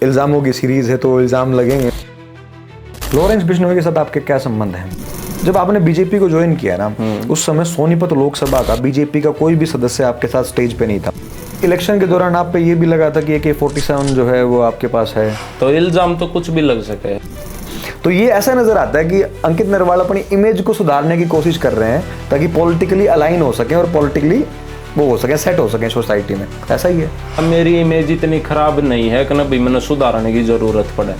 इल्ज़ामों की सीरीज़ है तो इल्ज़ाम लगेंगे। लॉरेंस बिश्नोई के साथ आपके क्या संबंध हैं? जब आपने बीजेपी को ज्वाइन किया ना, उस समय सोनीपत लोकसभा का बीजेपी का कोई भी सदस्य आपके साथ स्टेज पे नहीं था। इलेक्शन के दौरान आप पे ये भी लगा था कि AK-47 जो है वो आपके पास है, तो इल्ज़ाम तो कुछ भी लग सके। तो ये ऐसा नजर आता है कि अंकित नरवाल अपनी इमेज को सुधारने की कोशिश कर रहे हैं ताकि पॉलिटिकली अलाइन हो सके और पॉलिटिकली वो हो सके, सेट हो सके सोसाइटी में। ऐसा ही है। अब मेरी इमेज इतनी खराब नहीं है कि ना भाई मैंने सुधारने की ज़रूरत पड़े।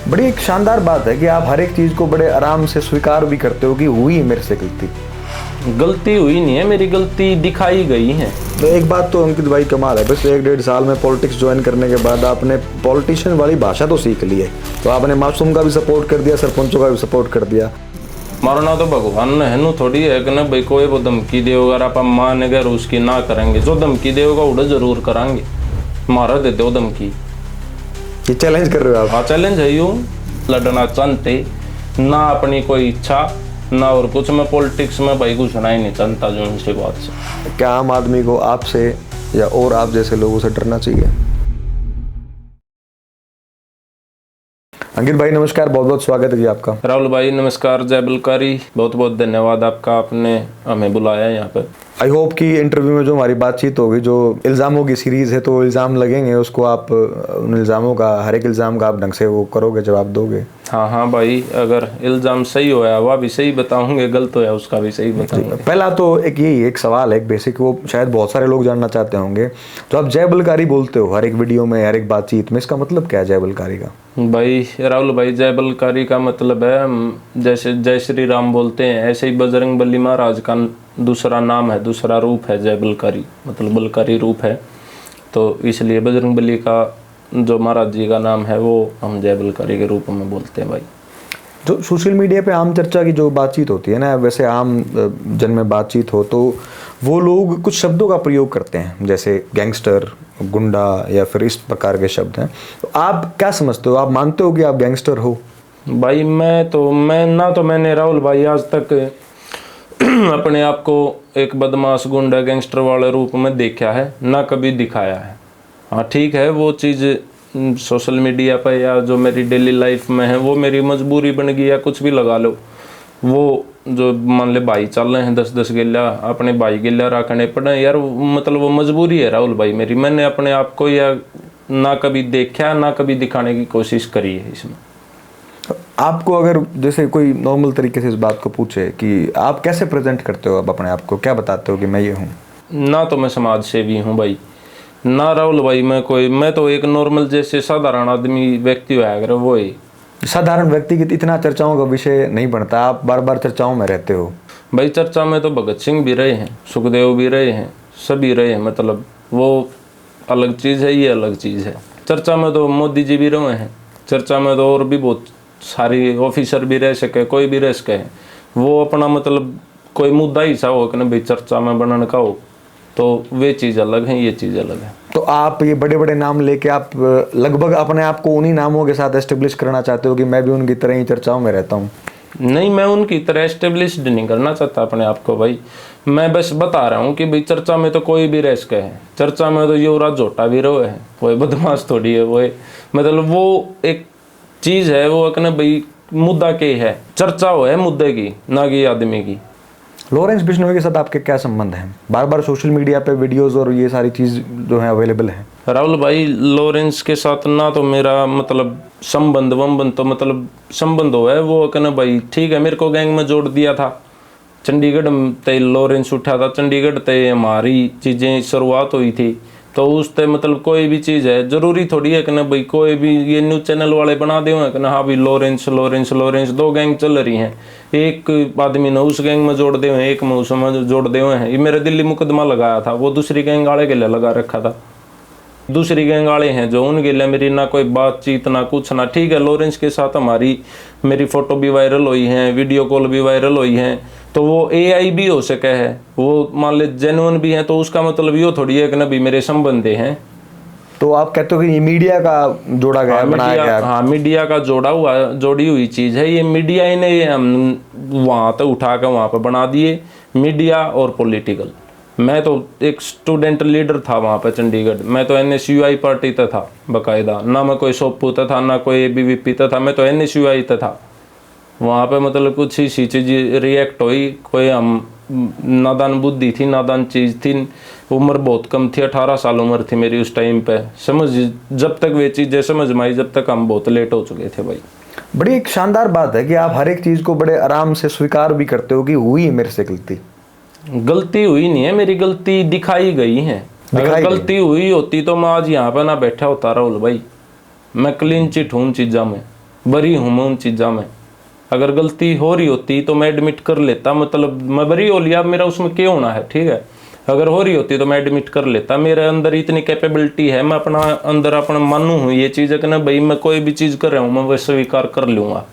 बड़ी एक शानदार बात है कि आप हर एक चीज़ को बड़े आराम से स्वीकार भी करते हो कि हुई मेरे से गलती हुई नहीं है, मेरी गलती दिखाई गई है। तो एक बात तो अंकित भाई कमाल है, बस 1-1.5 साल में पॉलिटिक्स ज्वाइन करने के बाद आपने पॉलिटिशियन वाली भाषा तो सीख ली है। तो आपने मासूम का भी सपोर्ट कर दिया, सरपंचों का भी सपोर्ट कर दिया। मारना तो भगवान ने है थोड़ी है कि ना भाई कोई वो धमकी दे अगर आप मान अगर उसकी ना करेंगे, जो धमकी देगा उड़े जरूर करांगे। मारा देते हो धमकी, ये चैलेंज कर रहे हो आप? हाँ चैलेंज है। यूँ लड़ना चाहते ना अपनी कोई इच्छा ना और कुछ। मैं पॉलिटिक्स में भाई घुसना ही नहीं चाहता जो उनसे बात से। क्या आम आदमी को आपसे या और आप जैसे लोगों से डरना चाहिए? अंकित भाई नमस्कार, बहुत बहुत स्वागत है जी आपका। राहुल भाई नमस्कार, जय बलकारी, बहुत बहुत धन्यवाद आपका, आपने हमें बुलाया यहाँ पे। आई होप कि इंटरव्यू में जो हमारी बातचीत होगी, जो इल्ज़ामों की सीरीज़ है तो इल्ज़ाम लगेंगे, उसको आप उन इल्ज़ामों का, हर एक इल्ज़ाम का आप ढंग से वो करोगे, जवाब दोगे। हाँ हाँ भाई, अगर इल्ज़ाम सही होया वह भी सही बताऊंगे, गलत होया उसका भी सही बताऊंगे। पहला तो एक सवाल है, एक बेसिक, वो शायद बहुत सारे लोग जानना चाहते होंगे। तो आप जय बलकारी बोलते हो हर एक वीडियो में, हर एक बातचीत में, इसका मतलब क्या है जय बलकारी का? भाई राहुल भाई, जय बलकारी का मतलब है जैसे जय श्री राम बोलते हैं, ऐसे ही बजरंगबली महाराज का दूसरा नाम है, दूसरा रूप है जय बलकारी, मतलब बलकारी रूप है। तो इसलिए बजरंगबली का जो महाराज जी का नाम है वो हम जय बलकारी के रूप में बोलते हैं भाई। जो सोशल मीडिया पे आम चर्चा की जो बातचीत होती है ना, वैसे आम जन में बातचीत हो तो वो लोग कुछ शब्दों का प्रयोग करते हैं, जैसे गैंगस्टर, गुंडा या फिर इस प्रकार के शब्द हैं। तो आप क्या समझते हो? आप मानते हो कि आप गैंगस्टर हो? भाई मैंने राहुल भाई आज तक अपने आप को एक बदमाश गुंडा गैंगस्टर वाले रूप में देखा है, ना कभी दिखाया है। हाँ ठीक है, वो चीज़ सोशल मीडिया पर या जो मेरी डेली लाइफ में है वो मेरी मजबूरी बन गई, या कुछ भी लगा लो। वो जो मान ले भाई चल रहे हैं 10-10 गिल्ला, अपने भाई गिल्ला रखने पड़े यार, मतलब वो मजबूरी है राहुल भाई मेरी। मैंने अपने आप को या ना कभी देखा ना कभी दिखाने की कोशिश करी है इसमें। आपको अगर जैसे कोई नॉर्मल तरीके से इस बात को पूछे कि आप कैसे प्रेजेंट करते हो, आप अपने आप को क्या बताते हो कि मैं ये हूँ? ना तो मैं समाज सेवी हूँ भाई, ना राहुल भाई मैं तो एक नॉर्मल जैसे साधारण आदमी व्यक्ति हुआ अगर वो ही साधारण व्यक्ति की इतना चर्चाओं का विषय नहीं बनता, आप बार बार चर्चाओं में रहते हो। भाई चर्चा में तो भगत सिंह भी रहे हैं, सुखदेव भी रहे हैं, सभी रहे हैं, मतलब वो अलग चीज़ है, ये अलग चीज़ है। चर्चा में तो मोदी जी भी रहे हैं, चर्चा में तो और भी बहुत सारी ऑफिसर भी रह सके, कोई भी रह सके। वो अपना मतलब कोई मुद्दा ही सा हो कि ना भाई चर्चा में बनने का हो, तो वे चीज़ अलग है, ये चीज़ अलग है। तो आप ये बड़े बड़े नाम लेके आप लगभग अपने आप को उन्हीं नामों के साथ एस्टेब्लिश करना चाहते हो कि मैं भी उनकी तरह ही चर्चाओं में रहता हूँ? नहीं, मैं उनकी तरह एस्टेब्लिश्ड नहीं करना चाहता अपने आप को भाई। मैं बस बता रहा हूँ कि भाई चर्चा में तो कोई भी रह सके है। चर्चा में तो युवराज झोटा भी रहे हैं, वो बदमाश थोड़ी है, वो मतलब वो एक चीज़ है, वो कहना भाई मुद्दा के है, चर्चा हो है मुद्दे की, ना कि आदमी की। लॉरेंस बिश्नोई के साथ आपके क्या संबंध हैं? बार बार सोशल मीडिया पे वीडियोस और ये सारी चीज़ जो है अवेलेबल है। राहुल भाई लॉरेंस के साथ ना तो मेरा मतलब संबंध तो मतलब संबंध हो है, वो कहना भाई ठीक है, मेरे को गैंग में जोड़ दिया था। चंडीगढ़ ते लॉरेंस उठा था, चंडीगढ़ ते हमारी चीज़ें शुरुआत हुई थी, तो उस ते मतलब कोई भी चीज़ है, ज़रूरी थोड़ी है कि ना भाई कोई भी ये न्यूज़ चैनल वाले बना दे कि ना हाँ भाई लॉरेंस लॉरेंस लॉरेंस, दो गैंग चल रही हैं, एक आदमी ने उस गैंग में जोड़ दे हुए हैं, एक में उसमें जोड़ दे हुए हैं। ये मेरे दिल्ली मुकदमा लगाया था, वो दूसरी गैंग वाले के लिए लगा रखा था। दूसरी गैंग वाले हैं जो उनके लिए मेरी ना कोई बातचीत ना कुछ ना। ठीक है, लॉरेंस के साथ मेरी फ़ोटो भी वायरल हुई हैं, वीडियो कॉल भी वायरल हुई हैं, तो वो AI भी हो सके है, वो मान ले जेन्युइन भी हैं, तो उसका मतलब ये थोड़ी है कि ना भी मेरे संबंधी हैं। तो आप कहते हो कि ये मीडिया का जोड़ा गया, बनाया गया? हाँ, मीडिया का जोड़ी हुई चीज़ है ये। मीडिया ही ने हम वहाँ तक उठा कर वहाँ पर बना दिए, मीडिया और पॉलिटिकल। मैं तो एक स्टूडेंट लीडर था वहाँ पे चंडीगढ़। मैं तो NSUI पार्टी का था बकायदा, ना मैं कोई सोपू था ना कोई ABVP था, मैं तो NSUI था। वहाँ पे मतलब कुछ ही सी चीज रिएक्ट हुई, कोई हम नादान बुद्धि थी, नादान चीज़ थी, उम्र बहुत कम थी, 18 साल उम्र थी मेरी उस टाइम पे। समझ जब तक वे चीज़ें समझ में आई जब तक हम बहुत लेट हो चुके थे भाई। बड़ी एक शानदार बात है कि आप हर एक चीज़ को बड़े आराम से स्वीकार भी करते हो कि हुई है मेरे से गलती। गलती हुई नहीं है मेरी, गलती दिखाई गई है। अगर गलती हुई होती तो मैं आज यहाँ पे ना बैठा होता राहुल भाई। मैं क्लीन चिट हूँ उन चीज़ों में, बरी हूँ मैं उन चीज़ों में। अगर गलती हो रही होती तो मैं एडमिट कर लेता, मतलब मैं बरी हो लिया, मेरा उसमें क्या होना है, ठीक है। अगर हो रही होती तो मैं एडमिट कर लेता, मेरे अंदर इतनी कैपेबिलिटी है, मैं अपना अंदर अपना मानू हूँ ये चीज़ है कि ना भाई मैं कोई भी चीज़ कर रहा हूँ मैं वह स्वीकार कर लूँगा।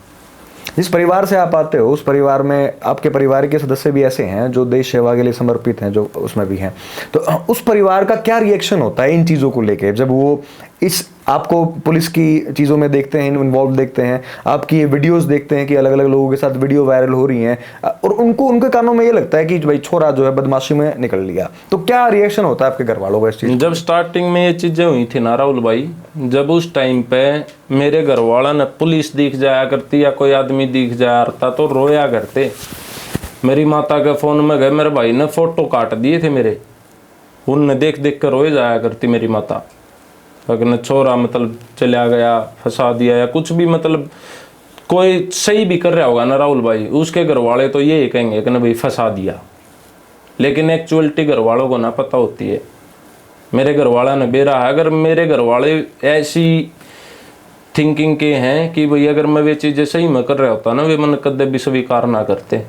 जिस परिवार से आप आते हो उस परिवार में आपके परिवार के सदस्य भी ऐसे हैं जो देश सेवा के लिए समर्पित हैं, जो उसमें भी हैं, तो उस परिवार का क्या रिएक्शन होता है इन चीज़ों को लेके जब वो इस आपको पुलिस की चीज़ों में देखते हैं, इन्वॉल्व देखते हैं, आपकी ये वीडियोस देखते हैं कि अलग अलग लोगों के साथ वीडियो वायरल हो रही हैं और उनको उनके कानों में ये लगता है कि भाई छोरा जो है बदमाशी में निकल लिया, तो क्या रिएक्शन होता है आपके घर वालों का इस चीज़? जब स्टार्टिंग में ये चीज़ें हुई थी ना राहुल भाई, जब उस टाइम पे मेरे घर वाला ने पुलिस दिख जाया करती या कोई आदमी दिख जाया करता तो रोया करते। मेरी माता के फ़ोन में गए, मेरे भाई ने फ़ोटो काट दिए थे मेरे, उनने देख देख कर रोए जाया करती मेरी माता। अगर छोरा मतलब चला गया, फंसा दिया या कुछ भी, मतलब कोई सही भी कर रहा होगा ना राहुल भाई, उसके घर वाले तो ये कहेंगे कि ना भाई फंसा दिया, लेकिन एक्चुअलिटी घर वालों को ना पता होती है। मेरे घर वाला ने बेरा है, अगर मेरे घर वाले ऐसी थिंकिंग के हैं कि भाई अगर मैं वे चीज़ें सही में कर रहा होता ना, वे मन कदे भी स्वीकार ना करते।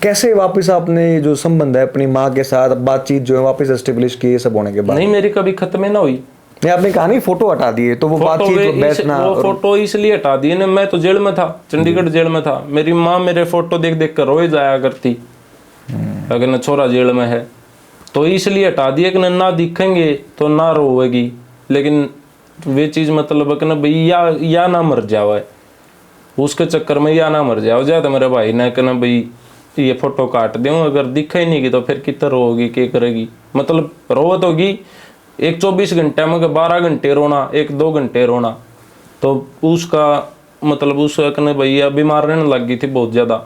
कैसे वापस आपने जो संबंध है अपनी माँ के साथ बातचीत जो है वापस एस्टेब्लिश की ये सब होने के बाद? नहीं, मेरी कभी खत्म ही ना हुई। नहीं, आपने कहा नहीं फोटो हटा दिए तो वो बातचीत बैठना, वो फोटो इसलिए हटा दिए ना, मैं तो जेल में था, चंडीगढ़ जेल में था। मेरी माँ मेरे फोटो देख देख कर रोए जाया करती अगर न छोरा जेल में है, तो इसलिए हटा दिए कि ना दिखेंगे तो ना रोएगी, लेकिन वे चीज़ मतलब कि ना भाई या ना मर जाओ, उसके चक्कर में या ना मर जाओ। तो मेरे भाई ने कहना भाई ये फोटो काट दूँ, अगर दिखे ही नहीं की तो फिर कितना रोगी, क्या करेगी, मतलब रोवत होगी एक 24 घंटे में 12 घंटे रोना, 1-2 घंटे रोना, तो उसका मतलब उसका कहना भैया बीमार रहने लग गई थी बहुत ज़्यादा,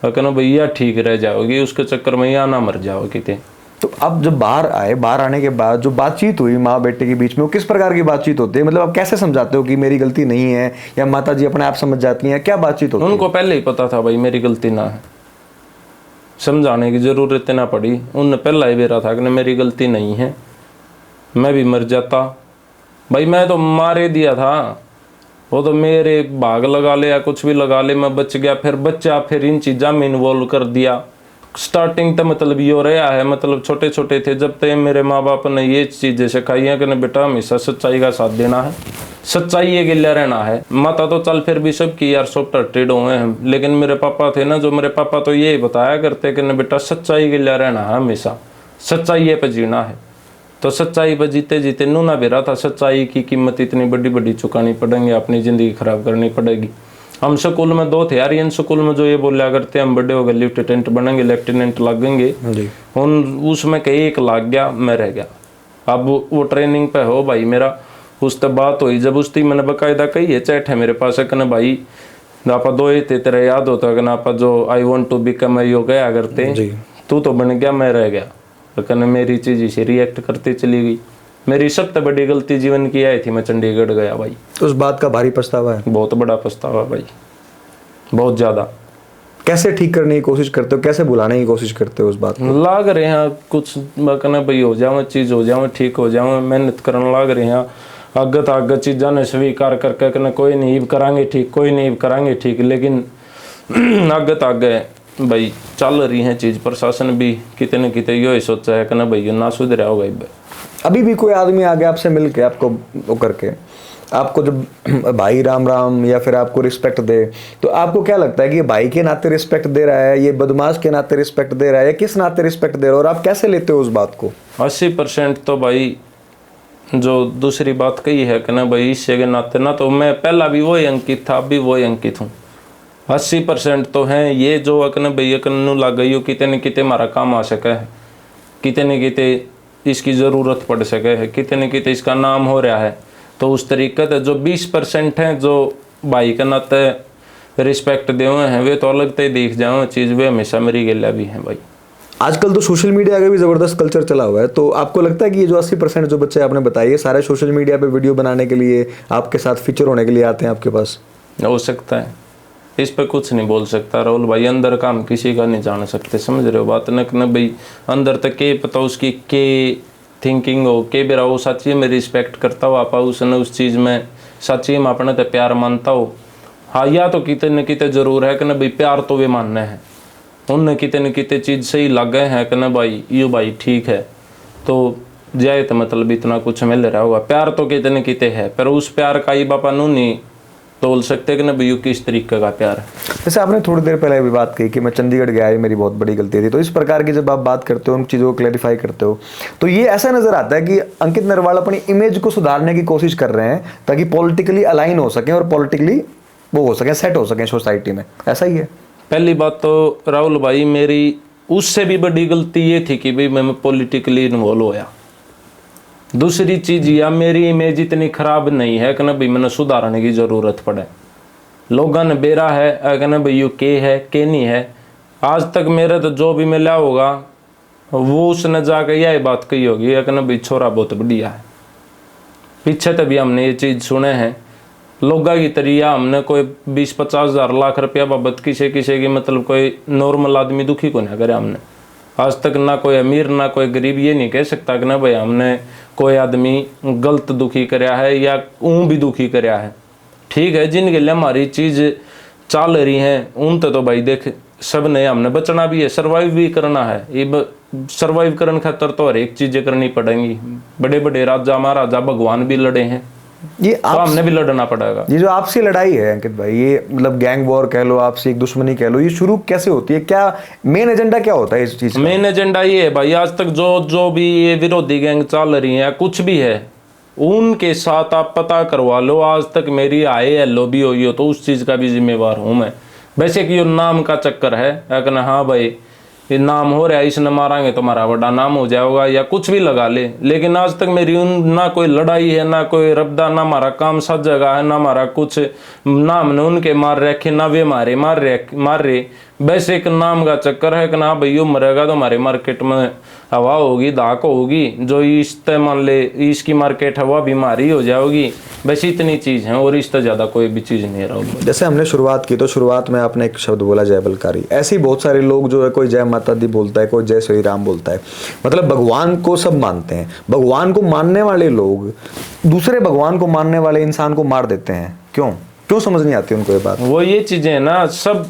कहना भैया ठीक रह जाओगी, उसके चक्कर में या ना मर जाओ कितने। तो अब जब बाहर आए, बाहर आने के बाद जो बातचीत हुई माँ बेटे के बीच में, वो किस प्रकार की बातचीत होती है? मतलब आप कैसे समझाते हो कि मेरी गलती नहीं है, या माता जी अपने आप समझ जाती हैं, क्या बातचीत होती है? उनको पहले ही पता था भाई मेरी गलती ना है, समझाने की ज़रूरत ना पड़ी, उनने पहला ही बेरा था कि मेरी गलती नहीं है, मैं भी मर जाता भाई, मैं तो मारे दिया था, वो तो मेरे भाग लगा ले या कुछ भी लगा ले, मैं बच गया, फिर बच्चा फिर इन चीज़ों में इन्वॉल्व कर दिया। स्टार्टिंग तो मतलब ये हो रहा है, मतलब छोटे छोटे थे जब तक मेरे माँ बाप ने ये चीज़ें सिखाई हैं कि ना बेटा हमेशा सच्चाई का साथ देना है, सच्चाई के लिए रहना है। माता तो चल फिर भी सब की यार सॉफ्ट हार्टेड हुए हैं, लेकिन मेरे पापा थे ना, जो मेरे पापा तो ये बताया करते कि ना बेटा सच्चाई के लिए रहना है, हमेशा सच्चाई पे जीना है। तो सच्चाई पर जीते जीते नू ना बेरा था, सच्चाई की कीमत इतनी बड़ी बड़ी चुकानी पड़ेंगी, अपनी ज़िंदगी खराब करनी पड़ेगी। हम स्कूल में 2 थे यार, इन स्कूल में जो ये बोला करते हम बड़े हो गए लेफ्टिनेंट बनेंगे, लेफ्टिनेंट लगेंगे, उन उसमें कहीं एक लाग गया, मैं रह गया। अब वो ट्रेनिंग पे हो भाई मेरा, उससे बात हुई जब उसकी मैंने बाकायदा कही है, चैट है मेरे पास, कहना भाई आप 2 ही थे, तेरा याद होता है आप जो आई वॉन्ट टू बिकम यो गया करते, तू तो बन गया, मैं रह गया। कहना मेरी चीज़ इसे रिएक्ट करती चली गई, मेरी सबसे बड़ी गलती जीवन की आई थी, मैं चंडीगढ़ गया भाई। उस बात का भारी पछतावा है? बहुत बड़ा पछतावा भाई, बहुत ज़्यादा। कैसे ठीक करने की कोशिश करते हो, कैसे भुलाने की कोशिश करते हो उस बात को? लाग रहे हैं कुछ कहना भाई हो जाओ, चीज़ हो जाओ, ठीक हो जाओ, मेहनत करने लाग रहे हैं, आगत आगत चीज़ा ने स्वीकार करके कहना कोई नहीं करांगे ठीक, कोई नहीं करांगे ठीक, लेकिन आगत आगे भाई चल रही है चीज़। प्रशासन भी कितने न कितने यो सोचा है कि ना भाई ना सुधरा होगा। अभी भी कोई आदमी आगे आपसे मिल के आपको वो करके आपको जब भाई राम राम या फिर आपको रिस्पेक्ट दे, तो आपको क्या लगता है कि ये भाई के नाते रिस्पेक्ट दे रहा है, ये बदमाश के नाते रिस्पेक्ट दे रहा है, या किस नाते रिस्पेक्ट दे रहा है, और आप कैसे लेते हो उस बात को? 80% तो भाई जो दूसरी बात कही है कि ना भाई इससे के नाते ना, तो मैं पहला भी वही अंकित था, अब भी वही अंकित हूँ। 80% तो हैं ये जो अकन भैया कन्नू लग गई हो कितने न कितने हमारा काम आ सका है, किते न किते इसकी ज़रूरत पड़ सके है, किते न किते इसका नाम हो रहा है। तो उस तरीके से जो 20% हैं जो भाई के नाते रिस्पेक्ट दे हुए हैं, वे तो अलग से दिख जाओ चीज़, वे हमेशा मेरी गला भी हैं भाई। आजकल तो सोशल मीडिया का भी ज़बरदस्त कल्चर चला हुआ है, तो आपको लगता है कि ये जो 80% जो बच्चे आपने बताए ये सारे सोशल मीडिया पे वीडियो बनाने के लिए, आपके साथ फीचर होने के लिए आते हैं आपके पास? हो सकता है, इस पे कुछ नहीं बोल सकता राहुल भाई, अंदर का हम किसी का नहीं जान सकते, समझ रहे हो बात न भाई। अंदर तक के पता उसकी के थिंकिंग हो के बेरा वो सच्ची में रिस्पेक्ट करता हो आपा उसने उस चीज़ में सच्ची में अपने तो प्यार मानता हो। हाँ, या तो किते न किते जरूर है कि ना भाई प्यार तो वे मानना है, उनने किते न किते चीज़ सही लग गए हैं कि ना भाई यो भाई ठीक है, तो जाए तो मतलब इतना कुछ मिल रहा होगा। प्यार तो किते न किते है, पर उस प्यार का ही बापा नू नहीं तोल सकते कि ना भाई किस तरीके का प्यार है। जैसे आपने थोड़ी देर पहले भी बात कही कि मैं चंडीगढ़ गया, ये मेरी बहुत बड़ी गलती थी, तो इस प्रकार की जब आप बात करते हो, उन चीज़ों को क्लैरिफाई करते हो, तो ये ऐसा नज़र आता है कि अंकित नरवाल अपनी इमेज को सुधारने की कोशिश कर रहे हैं ताकि पॉलिटिकली अलाइन हो सकें और पॉलिटिकली वो हो सकें, सेट हो सकें सोसाइटी में, ऐसा ही है? पहली बात तो राहुल भाई मेरी उससे भी बड़ी गलती ये थी कि भाई मैं पॉलिटिकली इन्वॉल्व होया। दूसरी चीज़ या मेरी इमेज इतनी ख़राब नहीं है कि ना भाई मैंने सुधारने की ज़रूरत पड़े। लोगों ने बेरा है कि ना भाई यो के है के नहीं है, आज तक मेरे तो जो भी मिला होगा वो उसने जाकर यही बात कही होगी कि ना भाई छोरा बहुत बढ़िया है। पीछे तभी हमने ये चीज़ सुने हैं लोगा की तरिया, हमने कोई 20-50 हज़ार लाख रुपया बाबत किसी की मतलब कोई नॉर्मल आदमी दुखी को नहीं करे हमने आज तक, ना कोई अमीर ना कोई गरीब ये नहीं कह सकता कि ना भाई हमने कोई आदमी गलत दुखी कराया है या ऊँ भी दुखी कराया है। ठीक है, जिनके लिए हमारी चीज़ चल रही हैं उन तो भाई देख सब ने हमने बचना भी है, सर्वाइव भी करना है। ये सर्वाइव करने खातर तो हर एक चीज़ें करनी पड़ेंगी। बड़े बड़े राजा महाराजा भगवान भी लड़े हैं, ये तो हमने भी लड़ना पड़ेगा। ये जो आपसी लड़ाई है अंकित भाई, ये मतलब गैंग वॉर कह लो, आपसी एक दुश्मनी कह लो, ये शुरू कैसे होती है? क्या मेन एजेंडा क्या होता है इस चीज का? मेन एजेंडा ये है भाई, आज तक जो भी ये विरोधी गैंग चल रही है कुछ भी है, उनके साथ आप पता करवा लो। आज तक मेरी IALO भी हुई हो तो उस चीज का भी जिम्मेवार हूं मैं। वैसे कि ये नाम का चक्कर है कि हाँ भाई ये नाम हो रहा है, इसने मारांगे तो हमारा बड़ा नाम हो जाएगा या कुछ भी लगा ले, लेकिन आज तक मेरी ना कोई लड़ाई है, ना कोई रब्दा, ना हमारा काम सच जगह है, ना हमारा कुछ, ना हमने उनके मार रखे ना वे मारे मार रहे। बस एक नाम का चक्कर है कि ना भाई यो मरेगा तो हमारे मार्केट में हवा होगी, धाक होगी, जो इस मान ले इसकी मार्केट हवा बीमारी हो जाएगी। बस इतनी चीज़ है और इससे ज़्यादा कोई भी चीज़ नहीं रहा। जैसे हमने शुरुआत की तो शुरुआत में आपने एक शब्द बोला जय बलकारी, ऐसे ही बहुत सारे लोग जो है कोई जय माता दी बोलता है, कोई जय श्री राम बोलता है, मतलब भगवान को सब मानते हैं। भगवान को मानने वाले लोग दूसरे भगवान को मानने वाले इंसान को मार देते हैं, क्यों समझ नहीं आती उनको ये बात? वो ये चीजें है ना, सब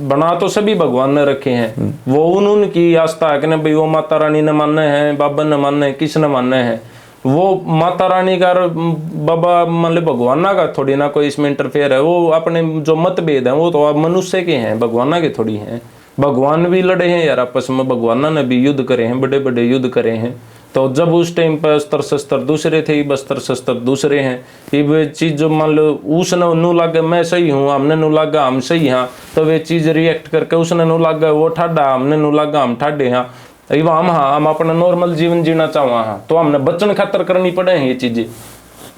बना तो सभी भगवान ने रखे हैं, वो उनकी आस्था है कि ना भाई वो माता रानी ने मानने हैं, बाबा ने मानने हैं, किस ने मानने हैं। वो माता रानी का बाबा मतलब भगवान का थोड़ी ना कोई इसमें इंटरफेयर है। वो अपने जो मतभेद हैं वो तो आप मनुष्य के हैं, भगवान के थोड़ी हैं। भगवान भी लड़े हैं यार आपस में, भगवान ने भी युद्ध करे हैं, बड़े बड़े युद्ध करे हैं। तो जब उस टाइम पर अस्त्र शस्त्र दूसरे थे, अस्त्र शस्त्र दूसरे हैं। ये चीज़ जो मान लो उसने नू लगा मैं सही हूँ, हमने नू लगा हम सही हाँ, तो वे चीज़ रिएक्ट करके उसने नू लगा वो ठाडा, हमने नू लगा हम ठाडे हाँ। हम अपना नॉर्मल जीवन जीना चाहो हाँ, तो हमने बचन खातर करनी पड़े हैं ये चीज़ें।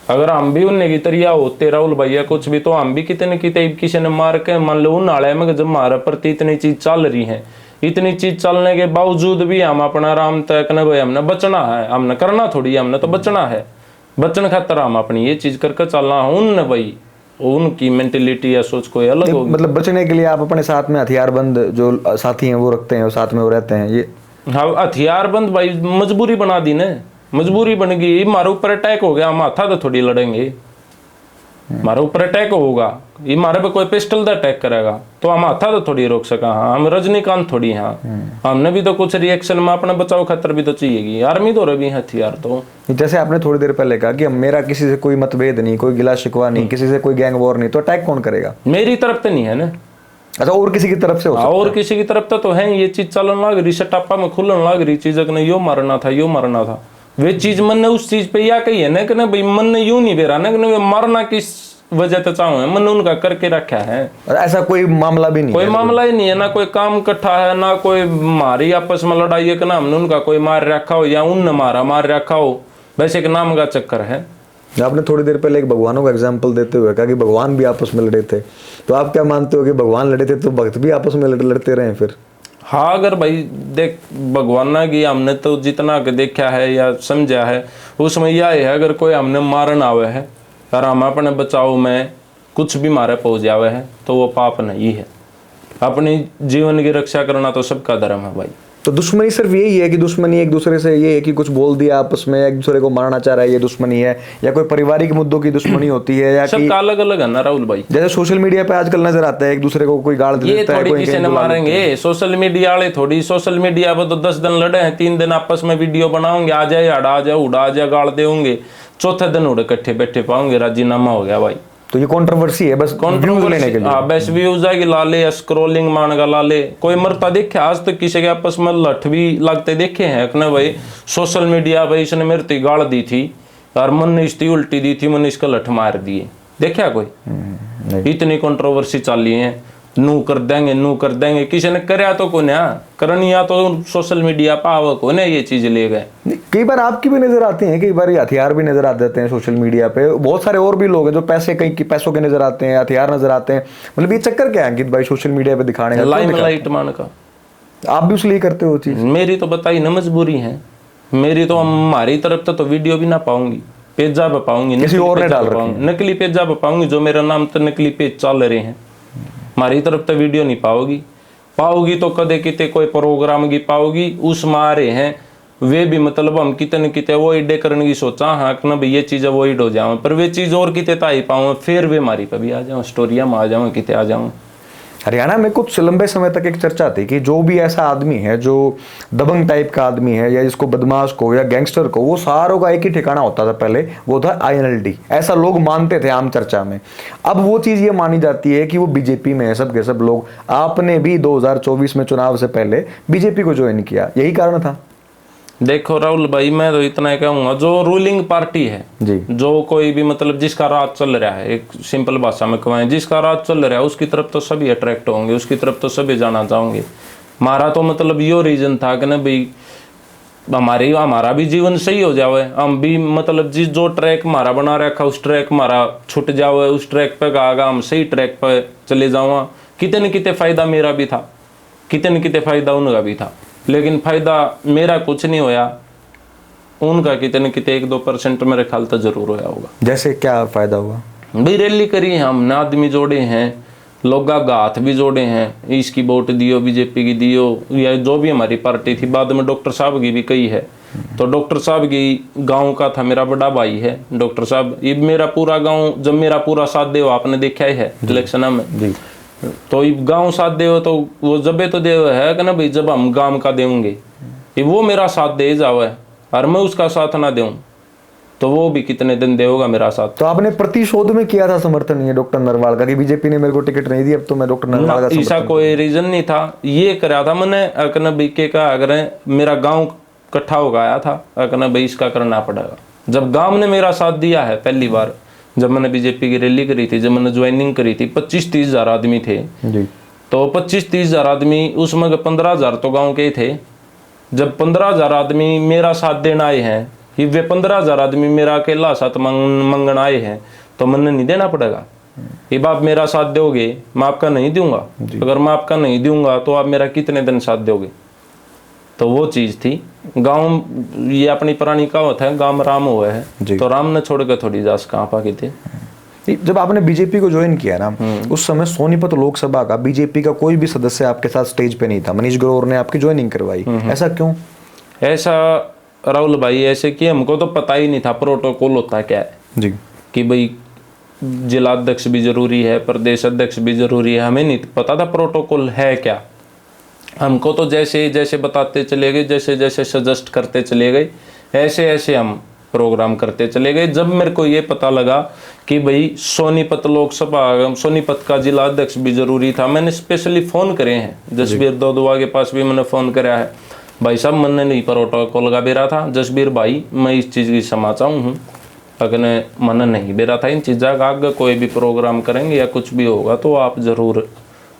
अगर हम भी उनने की तरिया होते राहुल भैया कुछ भी, तो हम भी कितने किसी ने मार के मान लो उन नाले में जब हमारे प्रति इतनी चीज़ चल रही है, इतनी चीज चलने के बावजूद भी हम अपना आराम तय करने भाई हमने बचना है, हमने करना थोड़ी, हमने तो बचना है। बचन खातर हम अपनी ये चीज करके चलना है। उन भाई उनकी मेंटेलिटी या सोच कोई अलग होगी। मतलब बचने के लिए आप अपने साथ में हथियारबंद जो साथी हैं वो रखते हैं और साथ में वो रहते हैं। ये हाँ हथियारबंद भाई मजबूरी बना दी ना, मजबूरी बन गई। हमारे ऊपर अटैक हो गया, हम हाथा तो थोड़ी लड़ेंगे। हमारे ऊपर अटैक होगा, ये हमारे पे कोई पिस्टल का अटैक करेगा तो हम हाथा तो थोड़ी रोक सका। हाँ हम रजनीकांत थोड़ी हाँ, हमने भी तो कुछ रिएक्शन में अपने बचाव खातर भी तो चाहिएगी। आर्मी तो रही हथियार तो। जैसे आपने थोड़ी देर पहले कहा कि मेरा किसी से कोई मतभेद नहीं, कोई गिला शिकवा नहीं, किसी से कोई गैंग वॉर नहीं, तो अटैक कौन करेगा? मेरी तरफ तो नहीं है ना। अच्छा, और किसी की तरफ से हो सकता है? और किसी की तरफ तो है। ये चीज चलन लग रही, सटापा में खुलन लग रही चीज ने यो मारना था यो मारना था। वे चीज मन ने उस चीज पे या कही है ना कि भाई मन ने यूं नहीं बेरा ना कि मारना किस वजह तो चाहूँ मैंने उनका करके रखा है। और ऐसा कोई मामला भी नहीं कोई है? मामला ही नहीं है, ना कोई काम इकट्ठा है, ना कोई मारी आपस में लड़ाई है कि ना हमने उनका कोई मार रखा हो या उनने मार रखा हो, वैसे एक नाम का चक्कर है। आपने थोड़ी देर पहले एक भगवानों का एग्जाम्पल देते हुए कहा कि भगवान भी आपस में लड़े थे, तो आप क्या मानते हो कि भगवान लड़े थे तो भक्त भी आपस में लड़ते रहे फिर? हाँ, अगर भाई देख भगवान की हमने तो जितना देखा है या समझा है उसमें यह है, अगर कोई हमने मारन आवे है और हम अपने बचाव में कुछ भी मारे पहुंच जावे है तो वो पाप नहीं है। अपनी जीवन की रक्षा करना तो सबका धर्म है भाई। तो दुश्मनी सिर्फ यही है कि दुश्मनी एक दूसरे से ये है कि कुछ बोल दिया आपस में, एक दूसरे को मारना चाह रहा है, ये दुश्मनी है, या कोई पारिवारिक मुद्दों की दुश्मनी होती है, या सबका अलग अलग है ना राहुल भाई। जैसे सोशल मीडिया पे आजकल नजर आता है एक दूसरे को कोई गाड़ ये देता है, थोड़ी कोई किसी कहीं ने बुला लेता है। मारेंगे सोशल मीडिया वाले, थोड़ी सोशल मीडिया पर तो 10 दिन लड़े हैं, 3 दिन आपस में वीडियो बनाओगे, आ जाए अड़ा आ जाए उड़ा आ जाए गाड़ देंगे, चौथे दिन उड़े इकट्ठे बैठे पाओगे, राजीनामा हो गया भाई। तो ये कंट्रोवर्सी है, बस व्यूज लेने के लिए। हाँ, बस व्यूज है कि लाले या स्क्रोलिंग मान का लाले। कोई मरता देखे आज तक किसी के आपस में लठ भी लगते देखे हैं कि ना भाई सोशल मीडिया भाई इसने मेरे तो गाड़ दी थी और मन ने इसकी उल्टी दी थी, मैंने इसका लठ मार दिए, देखा कोई? इतनी कंट्रोवर्सी चली है, नू कर देंगे, किसी ने करया तो को ना करनी, या तो सोशल मीडिया पाव को ना ये चीज ले गए। कई बार आपकी भी नजर आती हैं, कई बार हथियार भी नजर आ जाते हैं सोशल मीडिया पे। बहुत सारे और भी लोग हैं जो पैसों के नजर आते हैं, हथियार नजर आते हैं। मतलब ये चक्कर क्या है अंकित भाई सोशल मीडिया पे दिखाने का? लाइमलाइट मान का आप भी उसलिए करते हो चीज? मेरी तो बताई ना मजबूरी है मेरी, तो हमारी तरफ तो वीडियो भी ना पाऊंगी, पेजा पे पाऊंगी, किसी और ने डाल रखी है। नकली पेजा पे पाऊंगी, जो मेरा नाम तो नकली पेज चल रहे हैं, हमारी तरफ तो वीडियो नहीं पाओगी तो कदे किते कोई प्रोग्राम की पाओगी, उस मारे हैं वे भी मतलब हम कितने वो इडे करने की सोचा हाँ ना भाई ये चीज़ वो इड हो जाओ, पर वे चीज़ और किते ताई पाऊँ, फिर वे मारी पे भी आ जाऊँ, स्टोरिया में आ जाऊँ, किते आ जाऊँ। हरियाणा में कुछ लंबे समय तक एक चर्चा थी कि जो भी ऐसा आदमी है जो दबंग टाइप का आदमी है, या जिसको बदमाश को या गैंगस्टर को, वो सारों का एक ही ठिकाना होता था पहले, वो था INLD। ऐसा लोग मानते थे आम चर्चा में। अब वो चीज ये मानी जाती है कि वो बीजेपी में है सब के सब लोग। आपने भी 2024 में चुनाव से पहले बीजेपी को ज्वाइन किया, यही कारण था? देखो राहुल भाई, मैं तो इतना कहूंगा, जो रूलिंग पार्टी है जी, जो कोई भी मतलब जिसका राज चल रहा है, एक सिंपल भाषा में कहें, जिसका राज चल रहा है उसकी तरफ तो सभी अट्रैक्ट होंगे, उसकी तरफ तो सभी जाना चाहोगे। हमारा तो मतलब यो रीजन था कि ना भाई हमारा भी जीवन सही हो जावे, हम भी मतलब जिस जो ट्रैक हमारा बना रखा उस ट्रैक हमारा छूट जावे, उस ट्रैक पे आगा हम सही ट्रैक पे चले जावा। कितने कितने फायदा मेरा भी था, कितने कितने फायदा उनका भी था, लेकिन फायदा मेरा कुछ नहीं होया, उनका कितने कितने 1-2% मेरे ख्याल तो जरूर होया होगा। जैसे क्या फायदा हुआ? भाई रैली करी हमने, आदमी जोड़े हैं, लोग हाथ भी जोड़े हैं, इसकी वोट दियो, बीजेपी की दियो, या जो भी हमारी पार्टी थी। बाद में डॉक्टर साहब की भी कही है, तो डॉक्टर साहब की गांव का था, मेरा बड़ा भाई है डॉक्टर साहब, ये मेरा पूरा गांव जब मेरा पूरा साथ दे, आपने देखा ही है इलेक्शन में जी। तो ये गांव साथ दे तो वो जबे तो दे है कि ना भाई, जब हम गांव का देंगे ये वो मेरा साथ दे जावे और मैं उसका साथ ना दूं तो वो भी कितने दिन देगा मेरा साथ। तो आपने प्रतिशोध में किया था समर्थन ये डॉक्टर नरवाल का कि बीजेपी ने मेरे को टिकट नहीं दी, अब तो मैं डॉक्टर नरवाल का ऐसा कोई रीजन नहीं था, ये कराया था मैंने अकना बीके का, अगर मेरा गांव इकट्ठा हो गया था अकना भाई इसका करना पड़ेगा। जब गांव ने मेरा साथ दिया है, पहली बार जब मैंने बीजेपी की रैली करी थी, जब मैंने ज्वाइनिंग करी थी, 25-30 हजार आदमी थे जी। तो 25-30 हजार आदमी, उसमें 15 हजार तो गाँव के ही थे। जब 15 हजार आदमी मेरा साथ देना आए हैं, कि वे 15 हजार आदमी मेरा अकेला साथ मंगन आए हैं, तो मैंने नहीं देना पड़ेगा। ये आप मेरा साथ दोगे, मैं आपका नहीं दूंगा, अगर मैं आपका नहीं दूंगा तो आप मेरा कितने दिन साथ दोगे? तो वो चीज थी। गांव ये अपनी पुरानी कहावत है, गांव राम हुआ है, तो राम ने छोड़ के थोड़ी जास कहाँ पाके थे। जब आपने बीजेपी को ज्वाइन किया ना, उस समय सोनीपत लोकसभा का बीजेपी का कोई भी सदस्य आपके साथ स्टेज पे नहीं था, मनीष ग्रोवर ने आपकी ज्वाइनिंग करवाई, ऐसा क्यों? ऐसा राहुल भाई ऐसे कि हमको तो पता ही नहीं था प्रोटोकॉल होता क्या है जी, कि भाई जिला अध्यक्ष भी जरूरी है, प्रदेश अध्यक्ष भी जरूरी है, हमें नहीं पता था प्रोटोकॉल है क्या। हमको तो जैसे जैसे बताते चले गए, जैसे जैसे सजेस्ट करते चले गए, ऐसे ऐसे हम प्रोग्राम करते चले गए। जब मेरे को ये पता लगा कि भाई सोनीपत लोकसभा, सोनीपत का जिला अध्यक्ष भी जरूरी था, मैंने स्पेशली फ़ोन करे हैं जसबीर दोदुआ के पास भी मैंने फ़ोन कराया है, भाई साहब मैंने नहीं प्रोटोकॉल का बेरा था, जसबीर भाई मैं इस चीज़ की समाचार हूँ, अगने मन नहीं बेरा था इन चीज़ा का। आगे कोई भी प्रोग्राम करेंगे या कुछ भी होगा तो आप ज़रूर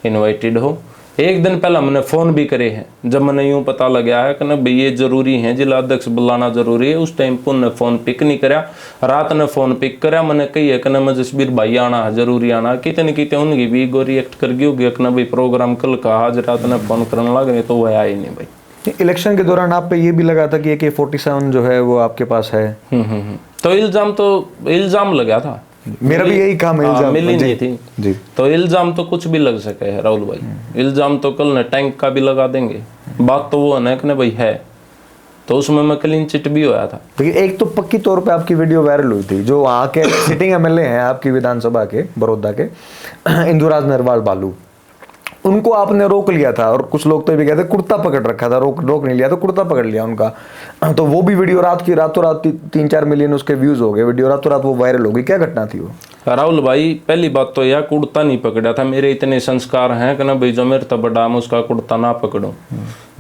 इनवाइटेड हो। एक दिन पहले मैंने फ़ोन भी करे हैं, जब मैंने यूँ पता लगा है कि ना भाई ये ज़रूरी है, जिला अध्यक्ष बुलाना ज़रूरी है, उस टाइम पर उन्हें फ़ोन पिक नहीं कराया। रात ने फ़ोन पिक कराया, मैंने कही है कि ना मैं जसबीर भाई आना है, ज़रूरी आना। कितने उनकी भी गो रिएक्ट कर गई होगी कि ना भाई प्रोग्राम कल का, आज रात ने फ़ोन करने लग रहे तो वह आए नहीं भाई। इलेक्शन के दौरान आप पे ये भी लगा था कि AK-47 जो है वो आपके पास है। तो इल्ज़ाम लगा था, मेरा भी यही काम है। इल्जाम मिली नहीं थी जी। तो इल्ज़ाम तो कुछ भी लग सके है राहुल भाई। इल्ज़ाम तो कल न टैंक का भी लगा देंगे। बात तो वो है ना कि भाई है, तो उसमें मैं क्लीन चिट भी होया था। देखिए, एक तो पक्की तौर पे आपकी वीडियो वायरल हुई थी, जो वहाँ के सिटिंग MLA हैं आपकी विधानसभा के बड़ौदा के, इंदुराज नरवाल बालू, उनको आपने रोक लिया था। और कुछ लोग तो ये भी कहते कुर्ता पकड़ रखा था, रोक नहीं लिया तो कुर्ता पकड़ लिया उनका। तो वो भी वीडियो रातों रात 3-4 मिलियन उसके व्यूज हो गए, वीडियो रातों रात वो वायरल हो गई। क्या घटना थी वो? राहुल भाई, पहली बात तो यह कुर्ता नहीं पकड़ा था। मेरे इतने संस्कार हैं कि ना भाई जो मेरे तो बड़ा मैं उसका कुर्ता ना पकड़ूं।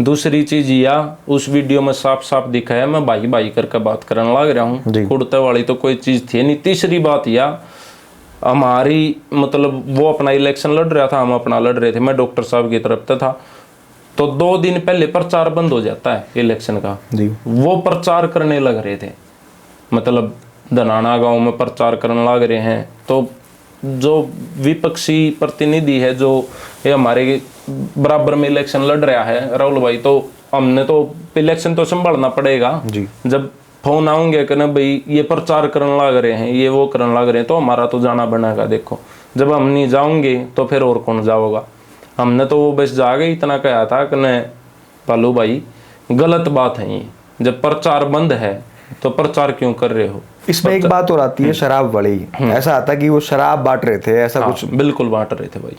दूसरी चीज यह, उस वीडियो में साफ साफ दिखा है मैं भाई भाई करके बात करने लग रहा हूँ, कुर्ते वाली तो कोई चीज थी नहीं। तीसरी बात यह, हमारी मतलब वो अपना इलेक्शन लड़ रहा था, हम अपना लड़ रहे थे, मैं डॉक्टर साहब की तरफ से था। तो 2 दिन पहले प्रचार बंद हो जाता है इलेक्शन का जी। वो प्रचार करने लग रहे थे, मतलब धनाना गांव में प्रचार करने लग रहे हैं। तो जो विपक्षी प्रतिनिधि है, जो ये हमारे बराबर में इलेक्शन लड़ रहा है राहुल भाई, तो हमने तो इलेक्शन तो संभालना पड़ेगा जी। जब फोन आऊंगे कि ना भाई ये प्रचार करने लग रहे हैं, ये वो करने लग रहे हैं, तो हमारा तो जाना बनेगा। देखो, जब हम नहीं जाओगे तो फिर और कौन जाओगा। हमने तो वो बस जाके इतना कहा था कि न बालू भाई गलत बात है ये, जब प्रचार बंद है तो प्रचार क्यों कर रहे हो। इसमें एक बात और आती है शराब वाली। ऐसा आता कि वो शराब बांट रहे थे, ऐसा कुछ? बिल्कुल बांट रहे थे भाई।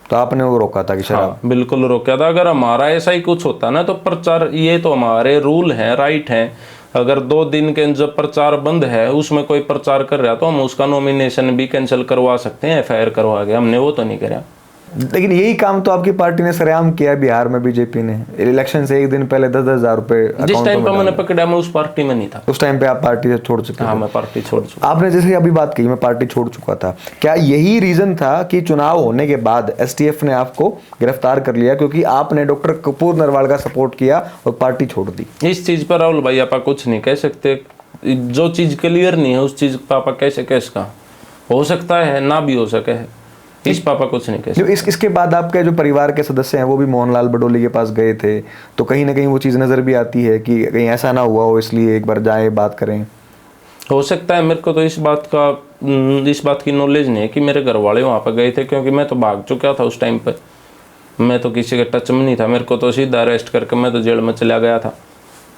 तो आपने वो रोका था कि शराब? बिल्कुल रोका था। अगर हमारा ऐसा ही कुछ होता ना तो प्रचार, ये तो हमारे रूल है, राइट है। अगर 2 दिन के जब प्रचार बंद है उसमें कोई प्रचार कर रहा है तो हम उसका नॉमिनेशन भी कैंसिल करवा सकते हैं, FIR करवा के। हमने वो तो नहीं करा। लेकिन यही काम तो आपकी पार्टी ने सरेआम किया बिहार में। बीजेपी ने इलेक्शन से एक दिन पहले 10-10 हजार रुपए जिस टाइम पे मैंने पकड़ा, मैं उस पार्टी में नहीं था। उस टाइम पे आप पार्टी से छोड़ चुके? हाँ, मैं पार्टी छोड़ चुका। आपने जैसे अभी बात की मैं पार्टी छोड़ चुका था, क्या यही रीजन था कि चुनाव होने के बाद STF ने आपको गिरफ्तार कर लिया क्योंकि आपने डॉक्टर कपूर नरवाल का सपोर्ट किया और पार्टी छोड़ दी? इस चीज पर राहुल भाई आप कुछ नहीं कह सकते। जो चीज क्लियर नहीं है उस चीज पर आप कैसे कह सका। हो सकता है ना भी हो सके है, इस पापा कुछ नहीं कह सकते। इसके बाद आपके जो परिवार के सदस्य हैं वो भी मोहनलाल बडोली के पास गए थे, तो कहीं ना कहीं वो चीज़ नज़र भी आती है कि कहीं ऐसा ना हुआ हो, इसलिए एक बार जाए बात करें। हो सकता है। मेरे को तो इस बात की नॉलेज नहीं है कि मेरे घर वाले वहाँ पर गए थे, क्योंकि मैं तो भाग चुका था उस टाइम पर। मैं तो किसी के टच में नहीं था। मेरे को तो सीधा अरेस्ट करके मैं तो जेल में चला गया था।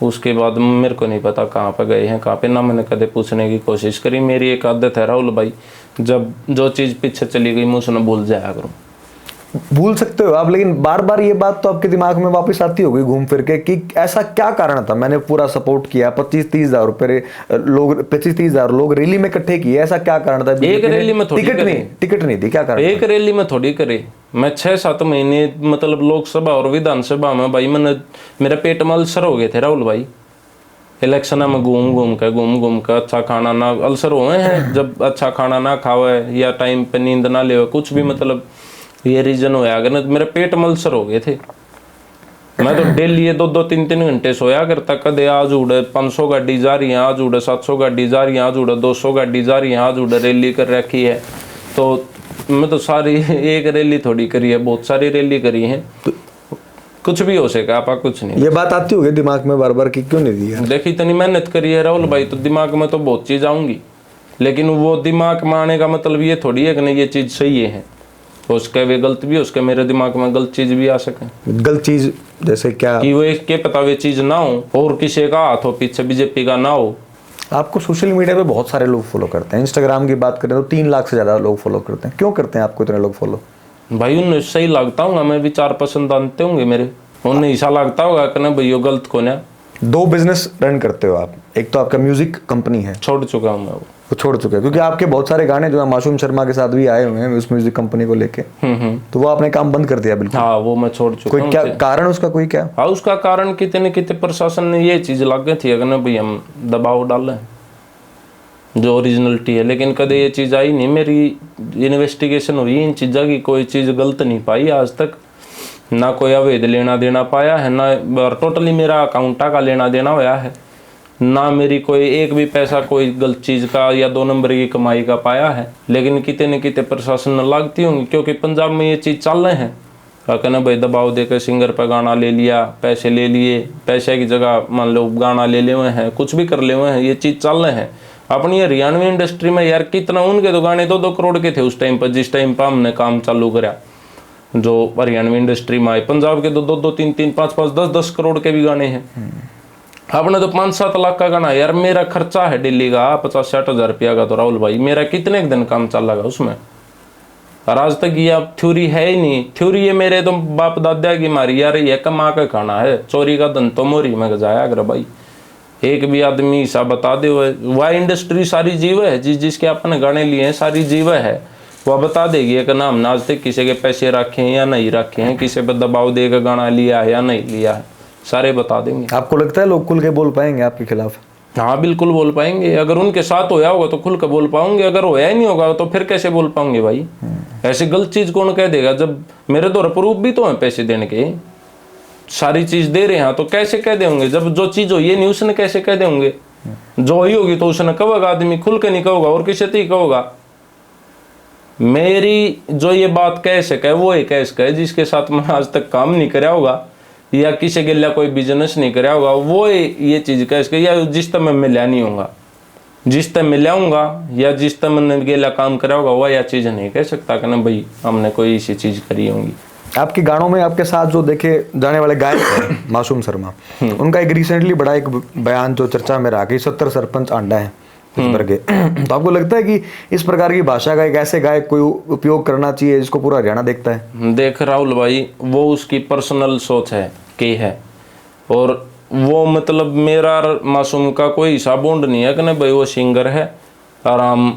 उसके बाद मेरे को नहीं पता कहाँ पर गए हैं, कहाँ पे ना मैंने कदे पूछने की कोशिश करी। मेरी एक आदत है राहुल भाई, जब जो चीज़ पीछे चली गई मैं उसने भूल जाया करूँ। भूल सकते हो आप, लेकिन बार बार ये बात तो आपके दिमाग में वापस आती होगी घूम फिर के कि ऐसा क्या कारण था। मैंने पूरा सपोर्ट किया, 25-30 हजार रुपए लोग, 25-30 हजार लोग रैली में इकट्ठे किए, ऐसा क्या कारण था? एक रैली में थोड़ी टिकट नहीं थी, क्या कारण? एक रैली में थोड़ी करे। मैं 6-7 महीने मतलब लोकसभा और विधानसभा में भाई मेरा पेट में अल्सर हो गए थे राहुल भाई। इलेक्शन में घूम घूम के अच्छा खाना ना, अल्सर हुए हैं जब अच्छा खाना ना खावे या टाइम पे नींद ना ले, कुछ भी मतलब ये रीजन होया अगर मेरे पेट में अल्सर हो गए थे। मैं तो डेली 2-3 घंटे सोया करता। कदे आज उड़े 500 गाड़ी जा रही है, आज उड़े 700 गाड़ी जा रही है, आज उड़े 200 गाड़ी जा रही है, आज उड़े रैली कर रखी है। तो मैं तो सारी एक रैली थोड़ी करी है, बहुत सारी रैली करी है। कुछ भी हो सके आपा, कुछ नहीं। ये बात आती होगी दिमाग में बार बार कि क्यों नहीं दिया? देखी इतनी मेहनत करी है राहुल भाई, तो दिमाग में तो बहुत चीज आऊंगी, लेकिन वो दिमाग में आने का मतलब ये थोड़ी है कि नहीं ये चीज सही है, उसके वे गलत भी, उसके मेरे दिमाग में गलत चीज भी आ सके। गलत चीज जैसे क्या? कि वो एक के पता वे चीज ना हो और किसी का हाथ हो पीछे बीजेपी का ना हो। आपको सोशल मीडिया पे बहुत सारे लोग फॉलो करते हैं। इंस्टाग्राम की बात करें तो 3 लाख से ज्यादा लोग फॉलो करते हैं। क्यों करते हैं आपको इतने लोग फॉलो? भाई उन्हें सही लगता हूँ, मैं विचार पसंद आते होंगे मेरे, उन्हें ऐसा लगता होगा कि ना भाई वो गलत को ना। 2 बिजनेस रन करते हो आप, एक तो आपका म्यूजिक कंपनी है, छोड़ चुका हूँ मैं वो छोड़ चुके हैं क्योंकि आपके बहुत सारे गाने जो है मासूम शर्मा के साथ भी आए हुए हैं उस म्यूजिक कंपनी को लेके, तो वो आपने काम बंद कर दिया बिल्कुल? हाँ, वो मैं छोड़ चुका हूँ। कोई क्या कारण उसका? कोई क्या? हाँ, उसका कारण कितने प्रशासन ने ये चीज लग गई थी अगर ना भाई हम दबाव डाल रहे हैं, जो ओरिजिनलिटी है, लेकिन कदे ये चीज़ आई नहीं। मेरी इन्वेस्टिगेशन हुई इन चीज़ों की, कोई चीज़ गलत नहीं पाई आज तक, ना कोई अवैध लेना देना पाया है, ना टोटली मेरा अकाउंटा का लेना देना होया है, ना मेरी कोई एक भी पैसा कोई गलत चीज़ का या 2 नंबर की कमाई का पाया है। लेकिन कितने न कितने प्रशासन न लागती होंगी, क्योंकि पंजाब में ये चीज़ चल रहे हैं। कहना भाई दबाव देकर सिंगर पर गाना ले लिया, पैसे ले लिए, पैसे की जगह मान लो गाना ले ले हुए हैं, कुछ भी कर ले हुए हैं, ये चीज़ चल रहे हैं। अपनी हरियाणवी इंडस्ट्री में यार कितना, उनके तो गाने 2-2 करोड़ के थे उस टाइम पर, जिस टाइम पर हमने काम चालू करा। जो हरियाणवी इंडस्ट्री में आए, पंजाब के तो 2-2, 3-3, 5-5, 10-10 करोड़ के भी गाने हैं। आपने तो 5-7 लाख का गाना। यार मेरा खर्चा है दिल्ली का 50-60 हज़ार रुपया का, तो राहुल भाई मेरा कितने दिन काम चल लगा उसमें। और आज तक ये थ्योरी है ही नहीं। थ्योरी ये मेरे तो बाप दादा की मारी यार, ये कमा के खाना है, चोरी का धन तो मोरी में गजाया अगर भाई। एक भी आदमी ऐसा बता दे, वह इंडस्ट्री सारी जीव है, जिसके आपने गाने लिए हैं सारी जीव है, वह बता देगी कि ना हमने आज तक किसी के पैसे रखे हैं या नहीं रखे हैं, किसी पर दबाव देकर गाना लिया है या नहीं लिया है, सारे बता देंगे। आपको लगता है लोग खुल के बोल पाएंगे आपके खिलाफ? हाँ बिल्कुल बोल पाएंगे। अगर उनके साथ होया होगा तो खुल कर बोल पाओगे, अगर होया ही नहीं होगा तो फिर कैसे बोल पाओगे भाई। ऐसी गलत चीज कौन कह देगा, जब मेरे तो प्रूफ भी तो है पैसे देने के, सारी चीज दे रहे हैं, तो कैसे कह देंगे। जब जो चीज हो ये नहीं उसने कैसे कह देंगे, जो ही होगी तो उसने कहोगा, आदमी खुल के नहीं कहोगा और किसी से ही कहोगा। मेरी जो ये बात कह सके वो एक कह सके जिसके साथ मैं आज तक काम नहीं कराया होगा या किसी के लिए कोई बिजनेस नहीं कराया होगा, वो ये चीज कह सके, या जिस तक मैं मिला नहीं होगा, जिस तक मिलाऊंगा या जिस तक मैंने गेला काम करा होगा, वह यह चीज नहीं कह सकता कि ना भाई हमने कोई ऐसी चीज करी होगी। आपके गानों में आपके साथ जो देखे जाने वाले गायक हैं मासूम शर्मा, उनका एक रिसेंटली बड़ा एक बयान जो चर्चा में रहा कि 70 सरपंच आंडा है भर के। तो आपको लगता है कि इस प्रकार की भाषा का एक ऐसे गायक कोई उपयोग करना चाहिए जिसको पूरा हरियाणा देखता है? देख राहुल भाई, वो उसकी पर्सनल सोच है कि है, और वो मतलब मेरा मासूम का कोई हिसाब बॉन्ड नहीं है कि ना भाई वो सिंगर है आराम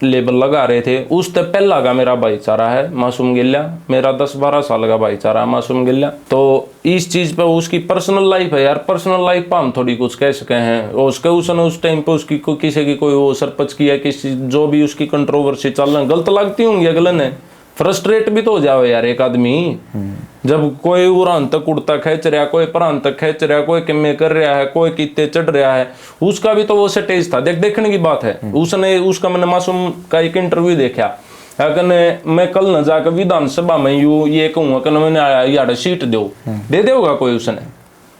लेबल लगा रहे थे। उस तक पहला का मेरा भाईचारा है मासूम गिल्ला, मेरा 10-12 साल का भाईचारा है मासूम गिल्ला। तो इस चीज पे उसकी पर्सनल लाइफ है यार, पर्सनल लाइफ पे हम थोड़ी कुछ कह सके हैं। और उसके उसने उस टाइम पे उसकी किसी की कोई वो सरपंच की या किसी जो भी उसकी कंट्रोवर्सी चल रहा है, गलत लगती होंगी अगले ने, फ्रस्ट्रेट भी तो हो जाओ यार एक आदमी। जब कोई उड़ान तक उड़ता खींच रहा, कोई प्रांत तक खींच रहा, कोई किम्मे कर रहा है, कोई कित्ते चढ़ रहा है, उसका भी तो वो स्टेज था। देखने की बात है। उसका मैंने मासूम का एक इंटरव्यू देखा, अगर मैं कल न जाकर विधानसभा में ये कहूँगा कि मैंने यार सीट दे देगा कोई, उसने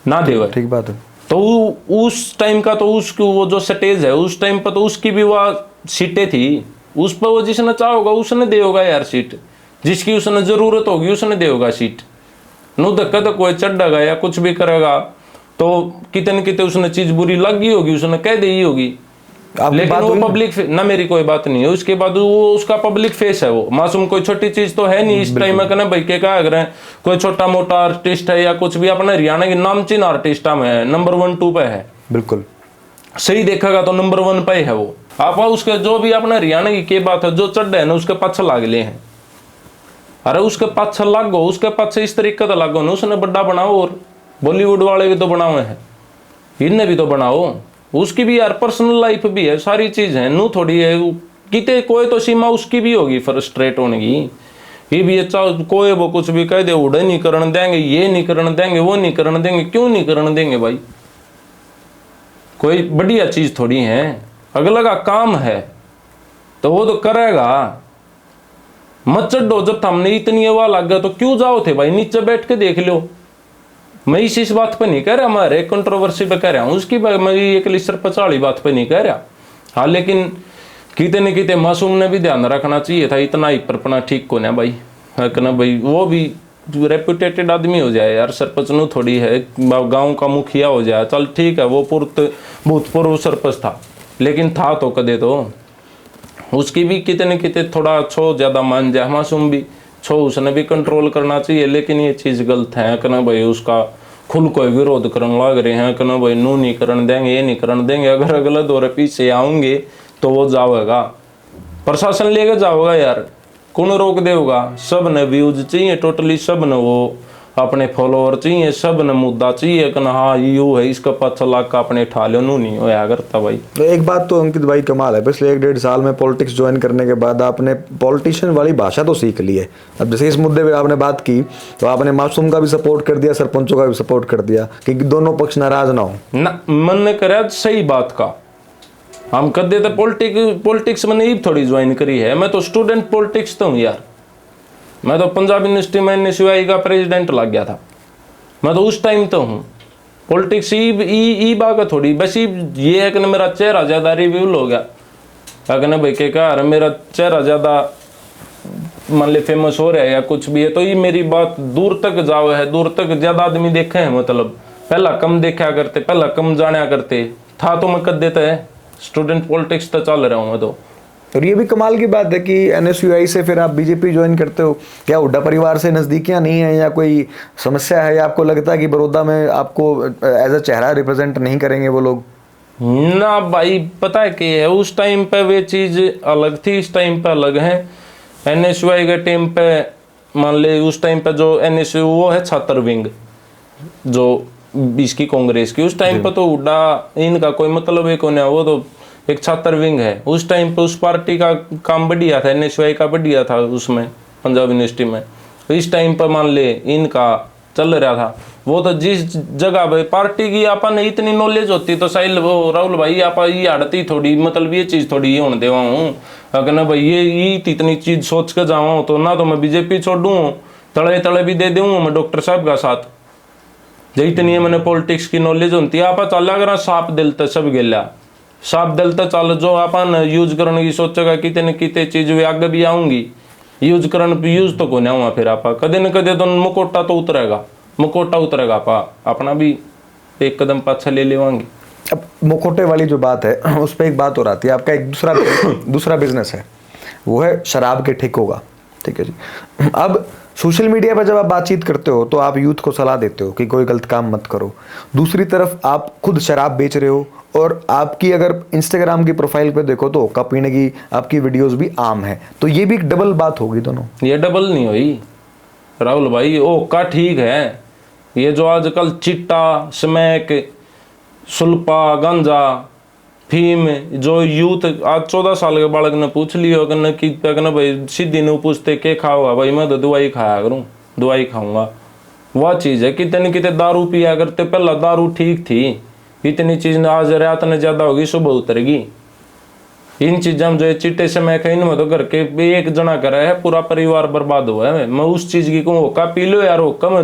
ना देगा, ठीक बात है। तो उस टाइम का तो उसकी वो जो स्टेज है उस टाइम पर तो उसकी भी वह सीटें थी, उस पर वो जिसने चाहोगा उसने देगा यार सीट, जिसकी उसने जरूरत होगी उसने देगा सीट। नो धक्का तो कोई चढ़ेगा या कुछ भी करेगा तो कितने कितने उसने चीज बुरी लगी होगी, उसने कह दी होगी, लेकिन वो पब्लिक ना, मेरी कोई बात नहीं है। उसके बाद वो उसका पब्लिक फेस है। वो मासूम कोई छोटी चीज तो है नहीं इस टाइम में, कहना भाई के क्या अगर कोई छोटा मोटा आर्टिस्ट है या कुछ भी, अपने हरियाणा के नामचीन आर्टिस्ट में नंबर 1-2 पे है। बिल्कुल सही देखेगा तो नंबर 1 पे है वो। आप उसके जो भी अपने हरियाणा की बात है, जो चढ़ है ना उसके पाछे लाग ले हैं। अरे उसके पाछे लागो, उसके पाछे इस तरीके का लागो ना, उसने बड़ा बनाओ, और बॉलीवुड वाले भी तो बनाओ हैं, इनने भी तो बनाओ। उसकी भी यार पर्सनल लाइफ भी है, सारी चीज है, नू थोड़ी है किते कोई तो सीमा उसकी भी होगी फ्रस्ट्रेट होने की। ये भी अच्छा कोई वो कुछ भी कह दे, उड़े नहीं करने देंगे, ये नहीं करने देंगे, वो नहीं करने देंगे, क्यों नहीं करने देंगे भाई? कोई बढ़िया चीज थोड़ी है, अगला का काम है तो वो तो करेगा। मत चढ़ो, जब हमने इतनी हवा लग गया तो क्यों जाओ थे भाई, नीचे बैठ के देख लो। मैं इस बात पे नहीं कह रहा, हमारे कंट्रोवर्सी पे कह रहा हूँ, उसकी मैं एक सरपंच वाली बात पे नहीं कह रहा। हाँ लेकिन किते न किते मासूम ने भी ध्यान रखना चाहिए था, इतना ही परपना ठीक को ना भाई, है ना भाई। वो भी रेपुटेटेड आदमी हो जाए यार, सरपंच नु थोड़ी है, गांव का मुखिया हो जाए, चल ठीक है, वो भूतपूर्व सरपंच था, लेकिन था तो कदे तो उसकी भी किते न किते थोड़ा छो ज्यादा मान जाए, मासूम भी छो उसने भी कंट्रोल करना चाहिए। लेकिन ये चीज गलत है कि ना भाई, उसका खुल कोई विरोध करने लग रहे हैं कि ना भाई नू नहीं करने देंगे, ये नहीं करने देंगे। अगर अगले दौरे पीछे आऊंगे तो वो जाओगा, प्रशासन लेके जाओगा यार, कौन रोक देगा? सब ने व्यूज चाहिए, टोटली सब ने वो अपने फॉलोअर चाहिए, सब ने मुद्दा चाहिए कि हाँ यू है, इसका 5 लाख का अपने ठा लो, नू नहीं होया करता भाई। तो एक बात तो अंकित भाई कमाल है, पिछले 1-1.5 साल में पॉलिटिक्स ज्वाइन करने के बाद आपने पॉलिटिशियन वाली भाषा तो सीख ली है। अब जैसे इस मुद्दे पे आपने बात की तो आपने मासूम का भी सपोर्ट कर दिया, सरपंचों का भी सपोर्ट कर दिया कि दोनों पक्ष नाराज ना हो ना। मन ने करे सही बात का, हम कर देते पॉलिटिक्स मैंने ही थोड़ी ज्वाइन करी है, मैं तो स्टूडेंट पॉलिटिक्स तो हूँ यार। मैं तो पंजाब यूनिवर्सिटी में NSUI का प्रेसिडेंट लग गया था, मैं तो उस टाइम तो हूँ। पॉलिटिक्स ई बात थोड़ी बस ये है कि मेरा चेहरा ज़्यादा रिव्यूल हो गया, अगर भाई के कहा मेरा चेहरा ज़्यादा मान ले फेमस हो रहा है या कुछ भी है, तो ये मेरी बात दूर तक जाओ है, दूर तक ज़्यादा आदमी देखे हैं। मतलब पहला कम देखा करते, पहला कम जाना करते था, तो मैं कर देता है स्टूडेंट पॉलिटिक्स तो चल रहा हूँ मैं तो। और ये भी कमाल की बात है कि NSUI से फिर आप बीजेपी ज्वाइन करते हो। क्या हुड्डा परिवार से नज़दीकियाँ नहीं है या कोई समस्या है, या आपको लगता है कि बड़ौदा में आपको एज अ चेहरा रिप्रेजेंट नहीं करेंगे वो लोग? ना भाई, पता है कि है उस टाइम पे वे चीज़ अलग थी, इस टाइम पे अलग है। NSUI के टाइम पे मान ले उस टाइम पे जो NSU वो है छात्र विंग जो इसकी कांग्रेस की, उस टाइम पे तो हुड्डा इनका कोई मतलब ही कौन है, वो तो एक छात्र विंग है। उस टाइम पे उस पार्टी का काम बढ़िया था, NSUI का बढ़िया था उसमें पंजाब यूनिवर्सिटी में। तो इस टाइम पर मान ले इनका चल रहा था, वो तो जिस जगह भाई पार्टी की आपा ने इतनी नॉलेज होती तो साहिल वो राहुल भाई आपा ये आड़ती थोड़ी मतलब ये चीज़ थोड़ी ये होने देवा हूँ, अगर ना भाई ये इतनी चीज़ सोच कर जावा हूँ तो ना तो मैं बीजेपी छोड़ दूँ, तले तले भी दे दूँ मैं डॉक्टर साहब का साथ। जितनी मैंने पॉलिटिक्स की नॉलेज होती है आपा चल अगर साफ दिल तो सब गिला, साफ दिल तो चल जो अपन यूज करने की सोचेगा कितने कितने चीज वे आगे भी आऊंगी, यूज करने यूज तो को नहीं आऊँगा फिर आपा कदे न कदे तो मुकोटा तो उतरेगा, मुकोटा उतरेगा आपा अपना भी एक कदम पाछा ले लेवांगे। अब मुखोटे वाली जो बात है उस पर एक बात और आती है, आपका एक दूसरा बिजनेस है, वो है शराब के ठेकों का, ठीक है जी। अब सोशल मीडिया पर जब आप बातचीत करते हो तो आप यूथ को सलाह देते हो कि कोई गलत काम मत करो, दूसरी तरफ आप खुद शराब बेच रहे हो और आपकी अगर इंस्टाग्राम की प्रोफाइल पे देखो तो हुक्का पीने की आपकी वीडियोस भी आम है, तो ये भी एक डबल बात होगी दोनों। ये डबल नहीं हुई राहुल भाई, ओ का ठीक है, ये जो आजकल चिट्टा स्मैक सुल्पा गांजा फीम जो यूथ आज 14 साल के बालक ने पूछ लियो कि भाई सीधी ने पूछते के खाओगा, भाई मैं तो दवाई खाया करूँ, दवाई खाऊंगा। वह चीज़ है कितने कितने दारू पिया करते, पहला दारू ठीक थी, इतनी चीज़ आज रात ने ज़्यादा होगी सुबह उतरेगी। इन चीज़ों में जो चिट्टे से मैं कहीं में तो घर के एक जना करे है पूरा परिवार बर्बाद हुआ है। मैं उस चीज़ की कहूँ होका पी लो यार, होका मैं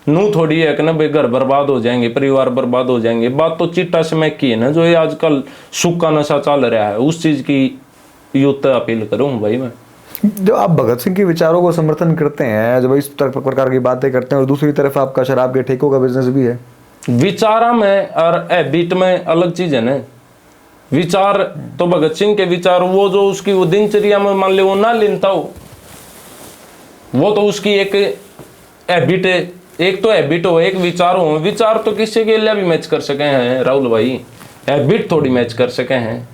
नू थोड़ी है कि ना भाई घर बर्बाद हो जाएंगे, परिवार बर्बाद हो जाएंगे। बात तो चिट्टा से मैं की है ना, जो ये आजकल सूखा नशा चल रहा है, उस चीज़ की यूथ अपील करूँ भाई मैं। जो आप भगत सिंह के विचारों को समर्थन करते हैं, जब इस प्रकार की बातें करते हैं, और दूसरी तरफ आपका शराब के ठेकों का बिजनेस भी है, विचार में और हैबिट में अलग चीज है ना। विचार तो भगत सिंह के विचार वो जो उसकी वो दिनचर्या में मान ले वो ना लेता हो, वो तो उसकी एक हैबिट है, एक तो हैबिट हो एक विचार हो। विचार तो किसी के लिए भी मैच कर सके हैं राहुल भाई, हैबिट थोड़ी मैच कर सके हैं।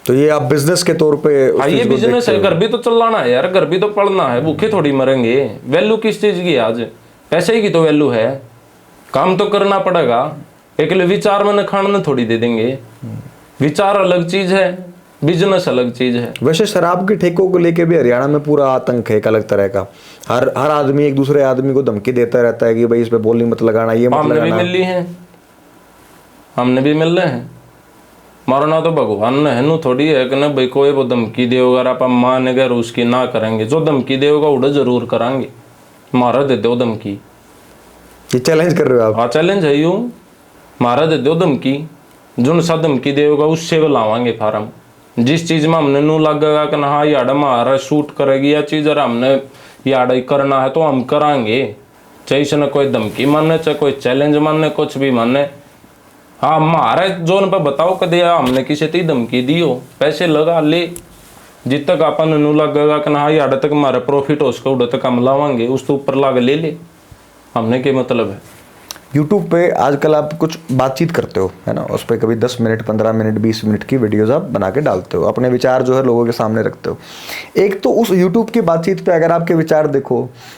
तो ये आप बिजनेस के तौर पे ये बिजनेस है, घर भी तो चलाना है यार, घर भी तो पढ़ना है, भूखे थोड़ी मरेंगे। वैल्यू किस चीज की है आज, पैसे की तो वैल्यू है, काम तो करना पड़ेगा। एक विचार में न खाना थोड़ी दे देंगे, विचार अलग चीज है, बिजनेस अलग चीज है। वैसे शराब के ठेकों को लेके भी हरियाणा में पूरा आतंक है एक अलग तरह का, हर आदमी एक दूसरे आदमी को धमकी देता रहता है कि भाई इस पे बोली मत लगाना, ये मत लगाना। हमने भी मिल ली है, हमने भी मिल रहे हैं, मारना तो भगवान ने है नू थोड़ी है कि ना भाई कोई वो धमकी देगा आप मानेगा उसकी ना करेंगे, जो धमकी देगा उड़ा जरूर करांगे, मारा दे दो धमकी। ये चैलेंज कर रहे हो आप? हाँ चैलेंज है, यूं मारा दे दो धमकी, जो सा धमकी देगा उससे वो लावांगे फार्म। जिस चीज में हमने नू लगेगा कि हाँ यार हमारा शूट करेगी या चीज और हमने यार करना है तो हम करांगे, चाहे इसने कोई धमकी माने चाहे कोई चैलेंज माने कुछ भी माने। हाँ हमारे जोन पर बताओ कदे हमने किसी ती धमकी दी हो, पैसे लगा ले, जित तक अपन नू लगेगा कि हाँ यार तक हमारा प्रॉफिट हो उसका उड़ तक हम लावांगे, उस तो ऊपर लाग ले ले, हमने क्या मतलब है। यूट्यूब पे आजकल आप कुछ बातचीत करते हो, है ना, उस पर कभी 10 मिनट 15 मिनट 20 मिनट की वीडियोस आप बना के डालते हो, अपने विचार जो है लोगों के सामने रखते हो। एक तो उस यूट्यूब की बातचीत पे अगर आपके विचार देखो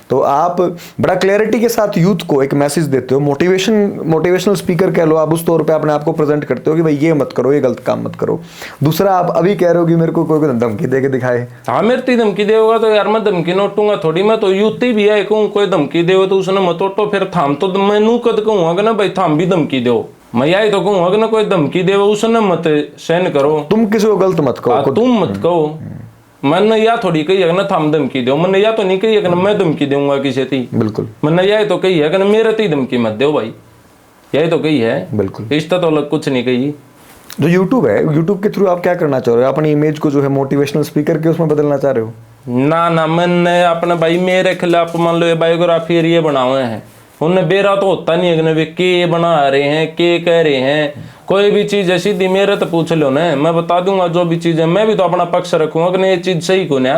तो आप बड़ा क्लैरिटी के साथ यूथ को एक मैसेज देते हो, मोटिवेशनल स्पीकर कह लो आप, उस तौर पे अपने आप को प्रेजेंट करते हो कि भाई ये मत करो, ये गलत काम मत करो। दूसरा, आप अभी कह रहे हो कि मेरे को कोई धमकी दे के दिखाए। हाँ, मेरे ती धमकी देगा तो यार मैं धमकी नोटूंगा थोड़ी, मैं तो यूथ ही भी है कहूँ कोई धमकी दे तो उसने मत ओटो, फिर थाम तो मैं नू कद कहूँगा कि ना भाई थाम भी धमकी दो, मैं यही तो कहूँगा कि ना कोई धमकी दे उसने मत सहन करो, तुम किसी को गलत मत कहो, तुम मत कहो। मैंने या थोड़ी कही है ना थाम धमकी दो, मैंने या तो नहीं कही है कि मैं धमकी दूंगा किसी थी, बिल्कुल मैंने यही तो कही है कि मेरे ती धमकी मत दो भाई, यही तो कही है, बिल्कुल। इस तो अलग कुछ नहीं कही। जो यूट्यूब है, यूट्यूब के थ्रू आप क्या करना चाह रहे हो? अपनी इमेज को जो है मोटिवेशनल स्पीकर के उसमें बदलना चाह रहे हो? ना मैंने अपने भाई मेरे खिलाफ मान लो ये बायोग्राफी ये बनाए हैं, उन्हें बेरा तो होता नहीं है कि वे के बना रहे हैं के कह रहे हैं, कोई भी चीज है सीधी मेरे तो पूछ लो ना, मैं बता दूंगा जो भी चीज है, मैं भी तो अपना पक्ष रखूंगा कि नहीं ये चीज सही को ना।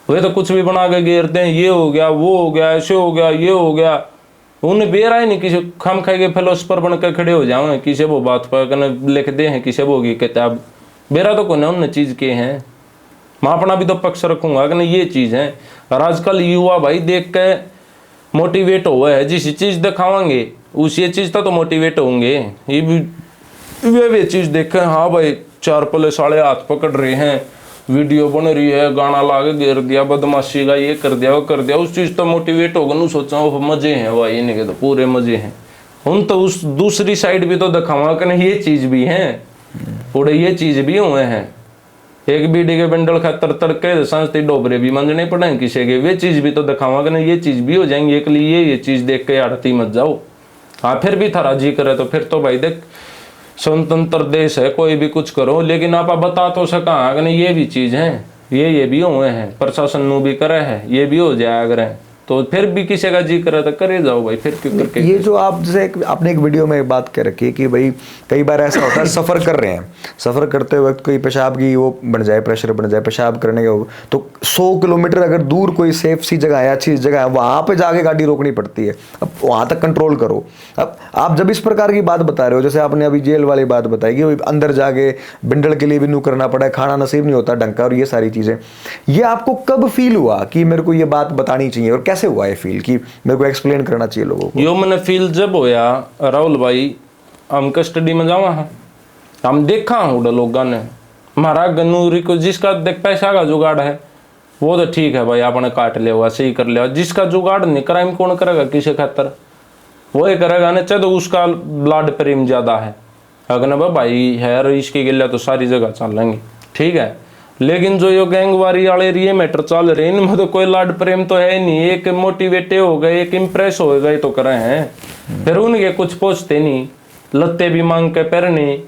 वे तो कुछ भी बना के घेरते हैं, ये हो गया वो हो गया ऐसे हो गया ये हो गया, उन्हें बेरा ही नहीं, किसी खम खाए के फिलोसफर बनकर खड़े हो जाओ, किसी वो बात पर लिख दे हैं किसी वो की किताब, बेरा तो कोई ना उन चीज के हैं, मैं अपना भी तो पक्ष रखूंगा कि नहीं ये चीज है। और आजकल युवा भाई देख के मोटिवेट हुआ है, जिस चीज दिखावांगे उसी चीज तो मोटिवेट होंगे, ये भी वे चीज देखे हाँ भाई 4 पुलिस वाले हाथ पकड़ रहे हैं, वीडियो बन रही है, गाना ला के घेर दिया, बदमाशी का ये कर दिया वो कर दिया, उस चीज तो मोटिवेट होगा ना, सोचा वो मजे हैं भाई, इनके तो पूरे मजे हैं। उन तो उस दूसरी साइड भी तो दिखावा कि नहीं ये चीज भी है, पूरे ये चीज भी हुए हैं, एक बीड़ी के बंडल खातर तड़के संस्ती डोबरे भी मंजने पड़े किसी के, वे चीज भी तो दिखावा कि नहीं ये चीज भी हो जाएंगी, एक लिए ये चीज देख के आड़ती मत जाओ। हाँ, फिर भी थारा जी करे तो फिर तो भाई देख स्वतंत्र देश है, कोई भी कुछ करो, लेकिन आप बता तो सका अगर ये भी चीज है, ये भी हुए हैं, प्रशासन नु भी करे है, ये भी हो जाए अगर, तो फिर भी किसी का जी करे तो करे जाओ भाई, फिर क्यों करके। ये जो आप जैसे आपने एक वीडियो में बात कर रखी है कि भाई कई बार ऐसा होता है सफर कर रहे हैं, सफर करते वक्त कोई पेशाब की वो बन जाए, प्रेशर बन जाए, पेशाब करने का, तो 100 किलोमीटर अगर दूर कोई सेफ सी जगह है, अच्छी जगह है, वहां पे जाके गाड़ी रोकनी पड़ती है, अब वहां तक कंट्रोल करो। अब आप जब इस प्रकार की बात बता रहे हो, जैसे आपने अभी जेल वाली बात बताई कि अंदर जाके बिंडल के लिए भी नू करना पड़ा है, खाना नसीब नहीं होता ढंग का, और ये सारी चीजें, ये आपको कब फील हुआ कि मेरे को ये बात बतानी चाहिए, और कैसे हुआ ये फील कि मेरे को एक्सप्लेन करना चाहिए लोगों को? यो मैंने फील जब होया राहुल भाई, हम कस्टडी में जावा है, हम देखा हूँ लोगों ने, महाराज गन्नूरी को जिसका देख पैसा का जुगाड़ है वो तो ठीक है भाई, आपने काट ले हुआ सही कर लिया, जिसका जुगाड़ नहीं क्राइम कौन करेगा किसी खातर, वही करेगा ना, चाहे तो उसका ब्लड प्रेम ज्यादा है, अगर ना भाई है इसके गिल्ला तो सारी जगह चल लेंगे, ठीक है, लेकिन जो यो गैंगवारी वाले ये मैटर चल रहे हैं, इनमें तो कोई लाड प्रेम तो है नहीं, एक मोटिवेट हो गए, एक इम्प्रेस हो गए तो करे हैं, फिर उनके कुछ पूछते नहीं, लत्ते भी मांग के पहनने,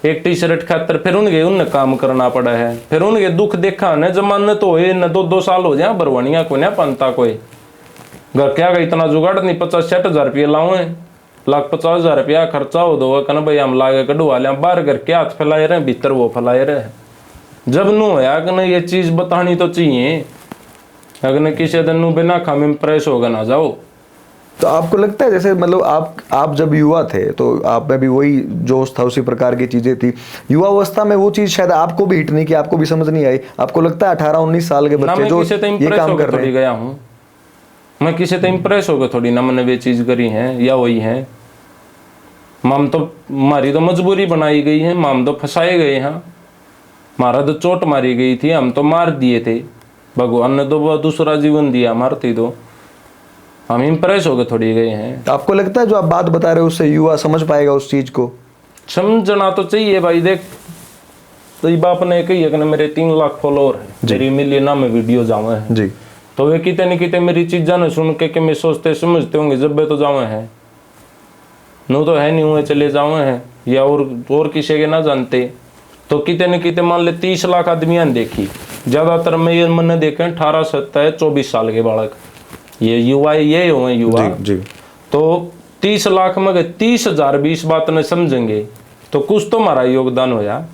एक टी शर्ट खातर फिर उनने काम करना पड़ा है, फिर उनके दुख देखा न जमानत हो न 2-2 साल हो जाए बरवानिया को ना पंता कोई घर क्या का इतना जुगाड़ नहीं, 50-60 हजार रुपये लाओ, 1,50,000 रुपया खर्चा हो दो कहना भाई हम लागे कढ़वा लिया, बाहर घर के हाथ फैलाए रहे, भीतर वो फैलाए रहे, जब नू होया कि ना ये चीज बतानी तो चाहिए, अगर किसी दिन नू बिना खाम इम्प्रेस होगा ना जाओ। तो आपको लगता है जैसे मतलब आप जब युवा थे तो आप में भी वही जोश था, उसी प्रकार की चीजें थी, युवा अवस्था में वो चीज शायद आपको भी हिट नहीं की, आपको भी समझ नहीं आई, आपको लगता है 18-19 साल के बच्चे जो ये काम कर रहे हैं, गया हूँ मैं किसी तो इम्प्रेस हो गया थोड़ी ना, मैंने वे चीज करी है या वही है, माम तो हमारी तो मजबूरी बनाई गई है, माम तो फंसाए गए हैं, हमारा तो चोट मारी गई थी, हम तो मार दिए थे, भगवान ने तो दूसरा जीवन दिया, मारती तो हम इम्प्रेस हो गए थोड़ी गए हैं। आपको लगता है जो आप बात बता रहे हो उससे युवा समझ पाएगा उस चीज को? समझना तो चाहिए भाई, देख तो बाप ने कही है कि मेरे 3 लाख फॉलोअर है, मेरी मिलियन में वीडियो जावे हैं जी, तो वे कितने न कितने मेरी चीजा ने सुन के मैं सोचते समझते होंगे जब वे तो जावे हैं, नू तो है नहीं हुए चले जावे हैं, या और किसी के ना जानते, तो कितने न कितने मान ले 30 लाख आदमियों ने देखी, ज्यादातर में ये मैंने देखे 18 से 24 साल के बालक, ये युवा ये हुए युवा जी, जी। तो 30 लाख में 30,000 भी इस बात ने समझेंगे तो कुछ तो हमारा योगदान होया,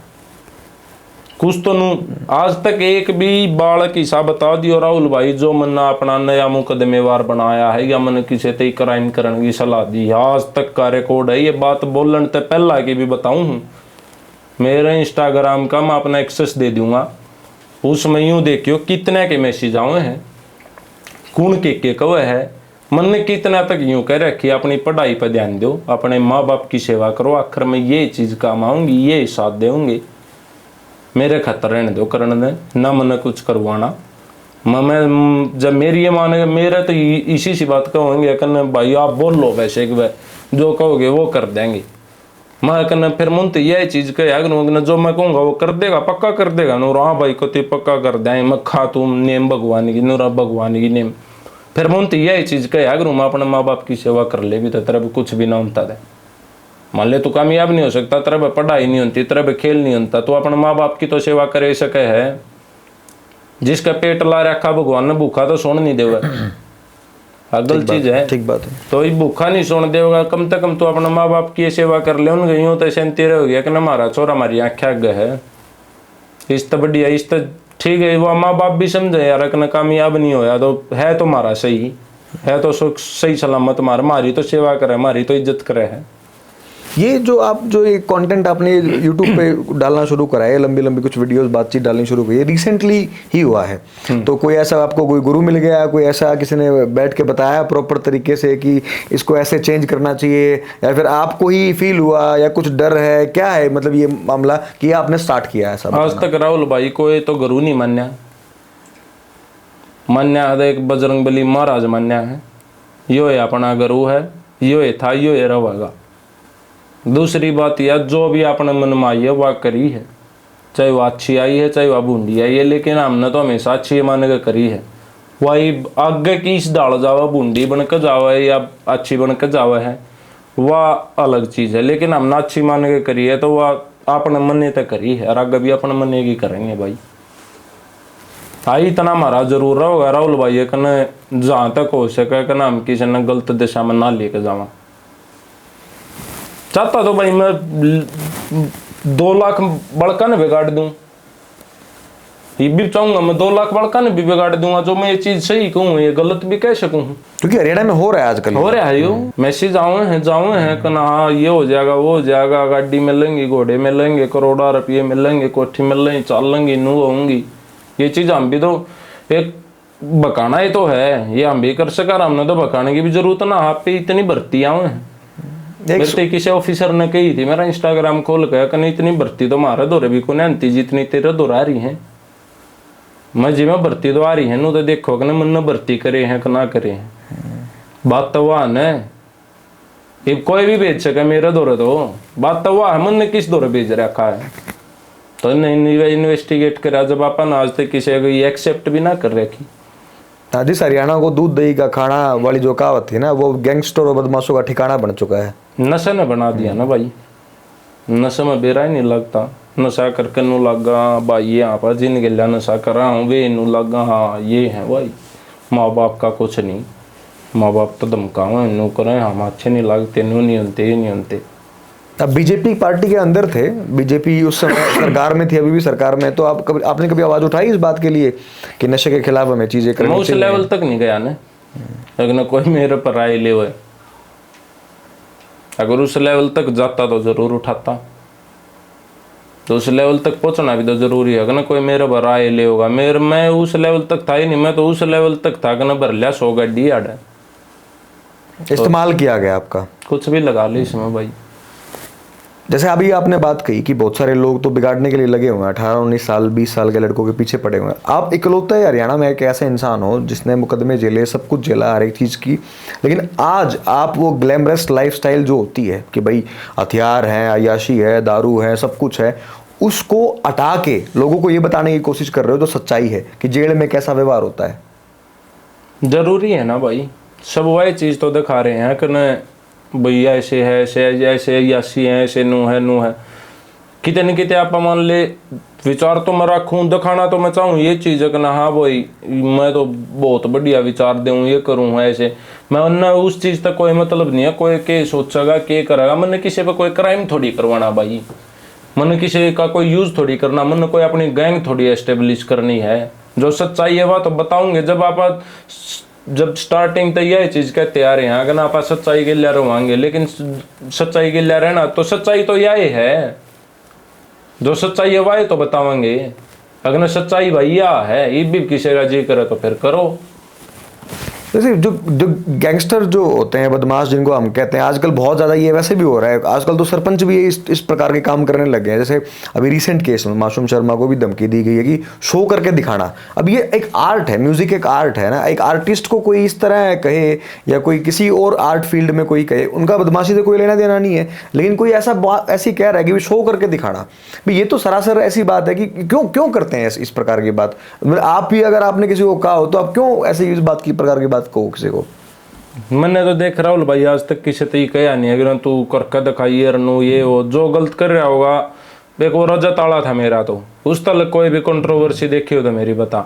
कुछ तो नू आज तक एक भी बालक हिस्सा बता दियो राहुल भाई जो मन्ना अपना नया मुकदमेवार बनाया है या मैंने किसी ते क्राइम करने की सलाह दी, आज तक का रिकॉर्ड है। ये बात बोलने से पहला की भी बताऊं हूँ, मेरे इंस्टाग्राम का मैं अपना एक्सेस दे दूंगा, उसमें यूं देखियो कितने के मैसेज आए हैं, कौन के कवे है। मन ने कितना तक यूं कह रखी अपनी पढ़ाई पर ध्यान दो, अपने माँ बाप की सेवा करो, आखिर में ये चीज काम आऊंगी, ये साथ देंगे, मेरे खतर रहने दो करने दे ना, मन कुछ करवाना। मैं जब मेरी ये माने मेरा तो इसी सी बात कहोगे कहने भाई आप बोल लो वैसे कि जो कहोगे वो कर देंगे। मैं कहना फिर मुन तो यही चीज कह जो मैं कहूँगा वो कर देगा, पक्का कर देगा नूर, हाँ भाई को पक्का कर दें, मैं खा तुम नेम भगवान की नूरा भगवान की नेम। फिर मुन तो यही चीज कह मैं अपने माँ बाप की सेवा कर ले भी तो तरह कुछ भी ना होता है। मान ले तू कामयाब नहीं हो सकता, तरह पढ़ाई नहीं होती, तरह खेल नहीं होता, तो अपने माँ बाप की तो सेवा करे सके है। जिसका पेट ला रखा भगवान ने भूखा तो सोन नहीं देगा, अगल चीज है, ठीक बात है। तो ये भूखा नहीं सोन देगा, कम से कम तो अपने माँ बाप की सेवा कर ले। उन गई तो शांति रह गया कि हमारा छोरा हमारी आँखें आगे है, इस तो बढ़िया, इस तो ठीक है। वो माँ बाप भी समझे यार कि कामयाब नहीं होया तो है तो हमारा सही है, तो सही सलामत हमारी तो सेवा करे, हमारी तो इज्जत करे है। ये जो आप जो ये कंटेंट आपने YouTube पे डालना शुरू करा है, लंबी लंबी कुछ वीडियोस बातचीत डालनी शुरू की, ये रिसेंटली ही हुआ है। तो कोई ऐसा आपको कोई गुरु मिल गया, कोई ऐसा किसी ने बैठ के बताया प्रॉपर तरीके से कि इसको ऐसे चेंज करना चाहिए, या फिर आपको ही फील हुआ, या कुछ डर है, क्या है मतलब ये मामला कि आपने स्टार्ट किया है? सब आज तक राहुल भाई कोई तो गुरु नहीं मान्या है, एक बजरंगबली महाराज मान्या है, यो है अपना गुरु है, यो है था, यो है रहेगा। दूसरी बात यह जो भी अपने मन में आई है वह करी है, चाहे वह अच्छी आई है चाहे वह बूंदी आई है, लेकिन हमने तो हमेशा अच्छी मान के करी है। वही आगे की इस दाल जावा बूंदी बन के जावा है या अच्छी बन के जावा है वह अलग चीज़ है, लेकिन हमने अच्छी मान के करी है तो वह अपने मन तक करी है और आगे भी अपने मन की करेंगे भाई। आई इतना हमारा जरूर होगा राहुल भाई कहने जहाँ तक हो सके कहना हम किसी ने गलत दिशा में ना लेके जावा। चाहता तो भाई मैं 2 लाख बड़का ने बिगाड़ दूं, ये भी चाहूंगा मैं 2 लाख बड़का ने भी बिगाड़ दूंगा, जो मैं ये चीज सही कहूँ ये गलत भी कह सकूं, क्योंकि हरियाणा में हो रहा है आजकल, हो रहा है यो मैसेज जाओ हैं कहना हाँ ये हो जाएगा वो हो जाएगा, गाड़ी मिलेंगी, घोड़े मिलेंगे, करोड़ों रुपये मिलेंगे, कोठी मिलेंगी, चाल लेंगी, नू होंगी। ये चीज हम भी तो एक बकाना ही तो है, ये हम भी कर सका, हमने तो बकाने की भी जरूरत ना, आप पे इतनी भर्ती आए हैं। मेरे किसी ऑफिसर ने कही थी मेरा इंस्टाग्राम खोल गया कि इतनी भर्ती तो हमारे दौरे भी कोई नहीं जितनी तेरे दौर आ रही है। मैं जी में भर्ती तो आ रही है, नो तो देखो कि मन भर्ती करे हैं कि ना करे हैं, बात तो वह है, ये कोई भी भेज सके मेरे दौरे, तो बात तो वह है मन ने किस दौरे भेज रखा है, तो इन्वेस्टिगेट करा जब अपन आज तक किसी को ये एक्सेप्ट भी ना कर रखी। जिस हरियाणा को दूध दही का खाना वाली जो कहावत थी ना, वो गैंगस्टर और बदमाशों का ठिकाना बन चुका है। नशा ने बना दिया ना भाई, नशा में बेरा ही नहीं लगता, नशा करके नू लगा भाई यहाँ पर जिन गिला नशा कर रहा हूँ वे नू लगा, हाँ ये है भाई माँ बाप का कुछ नहीं, माँ बाप तो धमकाओ नू करें, हम अच्छे नहीं लगते, नू नहीं होते, ये नहीं होते। अब बीजेपी पार्टी के अंदर थे, बीजेपी उस समय सरकार में थी, अभी भी सरकार में, तो आपने कभी आवाज उठाई इस बात के लिए कि नशे के खिलाफ हमें चीजें करनी चाहिए? उस लेवल तक नहीं गया ना, लेकिन कोई मेरे पर राय ले हुए, अगर उस लेवल तक जाता तो जरूर उठाता, तो उस लेवल तक पहुंचना भी तो जरूरी है ना, कोई मेरे पर राय ले होगा। मैं उस लेवल तक था ही नहीं, मैं तो उस लेवल तक था कि ना भर लिया 100 गाड़ी आड़ इस्तेमाल किया गया आपका, कुछ भी लगा ली इसमें भाई। जैसे अभी आपने बात कही कि बहुत सारे लोग तो बिगाड़ने के लिए लगे हुए हैं, 18-19 साल 20 साल के लड़कों के पीछे पड़े हुए हैं। आप इकलौता हरियाणा में एक ऐसा इंसान हो जिसने मुकदमे झेले, सब कुछ झेला हर एक चीज़ की, लेकिन आज आप वो ग्लैमरस लाइफस्टाइल जो होती है कि भाई हथियार है, अय्याशी है, दारू है, सब कुछ है, उसको हटा के लोगों को ये बताने की कोशिश कर रहे हो जो सच्चाई है कि जेल में कैसा व्यवहार होता है। जरूरी है ना भाई, सब वही चीज़ तो दिखा रहे हैं कि भैया ऐसे है, ऐसे यासी है, ऐसे नू है कितने न कितने आप मान ले विचार तो मैं रखूँ, दिखाना तो मैं चाहूँ ये चीज़ है कि ना हाँ भाई मैं तो बहुत बढ़िया विचार दूँ, ये करूँ ऐसे, मैं उन्ना उस चीज़ तक कोई मतलब नहीं है, कोई के सोचेगा के करेगा, मैंने किसी पे कोई क्राइम थोड़ी करवाना भाई, मन किसी का कोई यूज थोड़ी करना, मन कोई अपनी गैंग थोड़ी एस्टेब्लिश करनी है। जो सच्चाई है वह तो बताऊंगे। जब स्टार्टिंग तो यह चीज कहते आ रहे हैं, अगर आप सच्चाई के लिए रहोगे, लेकिन सच्चाई के लिए रहना तो सच्चाई तो यह है, जो सच्चाई है वह तो बतावांगे। अगर सच्चाई भैया है, ये भी किसी का जी करे तो फिर करो। जैसे जो जो गैंगस्टर जो होते हैं, बदमाश जिनको हम कहते हैं, आजकल बहुत ज़्यादा ये वैसे भी हो रहा है। आजकल तो सरपंच भी इस प्रकार के काम करने लग गए हैं। जैसे अभी रिसेंट केस में मासूम शर्मा को भी धमकी दी गई है कि शो करके दिखाना। अब ये एक आर्ट है, म्यूजिक एक आर्ट है ना। एक आर्टिस्ट को कोई इस तरह कहे या कोई किसी और आर्ट फील्ड में कोई कहे, उनका बदमाशी से कोई लेना देना नहीं है, लेकिन कोई ऐसी कह रहा है कि शो करके दिखाना, ये तो सरासर ऐसी बात है कि क्यों करते हैं इस प्रकार की बात। आप भी अगर आपने किसी को कहा हो तो आप क्यों ऐसे इस बात की प्रकार की बात को किसी को। मैंने तो देख राहुल भाई आज तक किसी तो कहा नहीं अगर तू करके दिखाई रनू ये वो जो गलत कर रहा होगा। एक वो रजत आला था मेरा, तो उस तक कोई भी कंट्रोवर्सी देखी हो तो मेरी बता।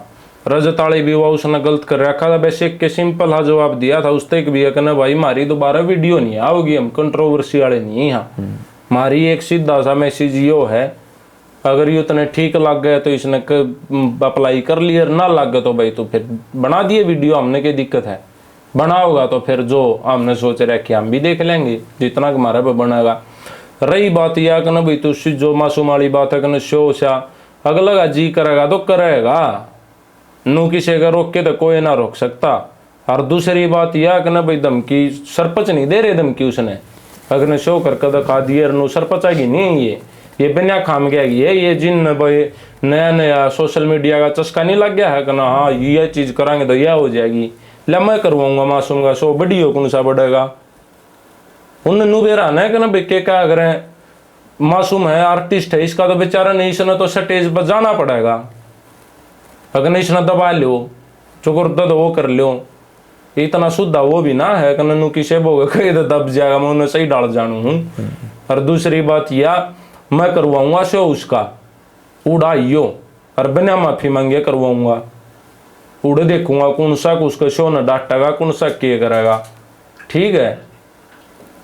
रजत आली भी हुआ, उसने गलत कर रखा था, वैसे एक के सिंपल हा जवाब दिया था उस तक भी कहना भाई मारी दोबारा वीडियो नहीं आओगी, हम कंट्रोवर्सी वाले नहीं। यहाँ मारी एक सीधा सा मैसेज यो है, अगर ये उतने ठीक लग गए तो इसने अप्लाई कर लिया, ना लग गए तो भाई तो फिर बना दिए वीडियो, हमने क्या दिक्कत है। बनाओगा तो फिर जो हमने सोच रखे हम भी देख लेंगे जितना हमारे पे बनेगा। रही बात यह कि ना भाई तो जो मासूम वाली बात है कि शो शा अगला जी करेगा तो करेगा, नू किसी का रोक के तो कोई ना रोक सकता। और दूसरी बात यह कि ना भाई धमकी सरपंच नहीं दे रहे धमकी, उसने अगर शो करके दिखा दिए नू सरपंच आएगी नहीं, ये बिना खाम गया ये जिन भाई नया नया सोशल मीडिया का चस्का नहीं लग गया है कि ना हाँ ये चीज कराएंगे तो यह हो जाएगी, ले मैं करवाऊंगा मासूम का शो, वीडियो कौन सा बढ़ेगा। उन्हें बेरा ना है कि ना बेके क्या करें, मासूम है आर्टिस्ट है, इसका तो बेचारा नहीं, इसने तो स्टेज पर जाना पड़ेगा। अगर इसने दबा लो चुकर दो वो कर लो, इतना शुद्धा वो भी ना है कि नू किसे बोगे कहीं तो दब जाएगा, मैं उन्हें सही डाल जानू हूँ। और दूसरी बात यह मैं करवाऊंगा शो उसका उड़ाइयो और बिना माफी मांगे करवाऊंगा, उड़े देखूंगा कौन सा उसका शो न डांटेगा, कौन सा के करेगा। ठीक है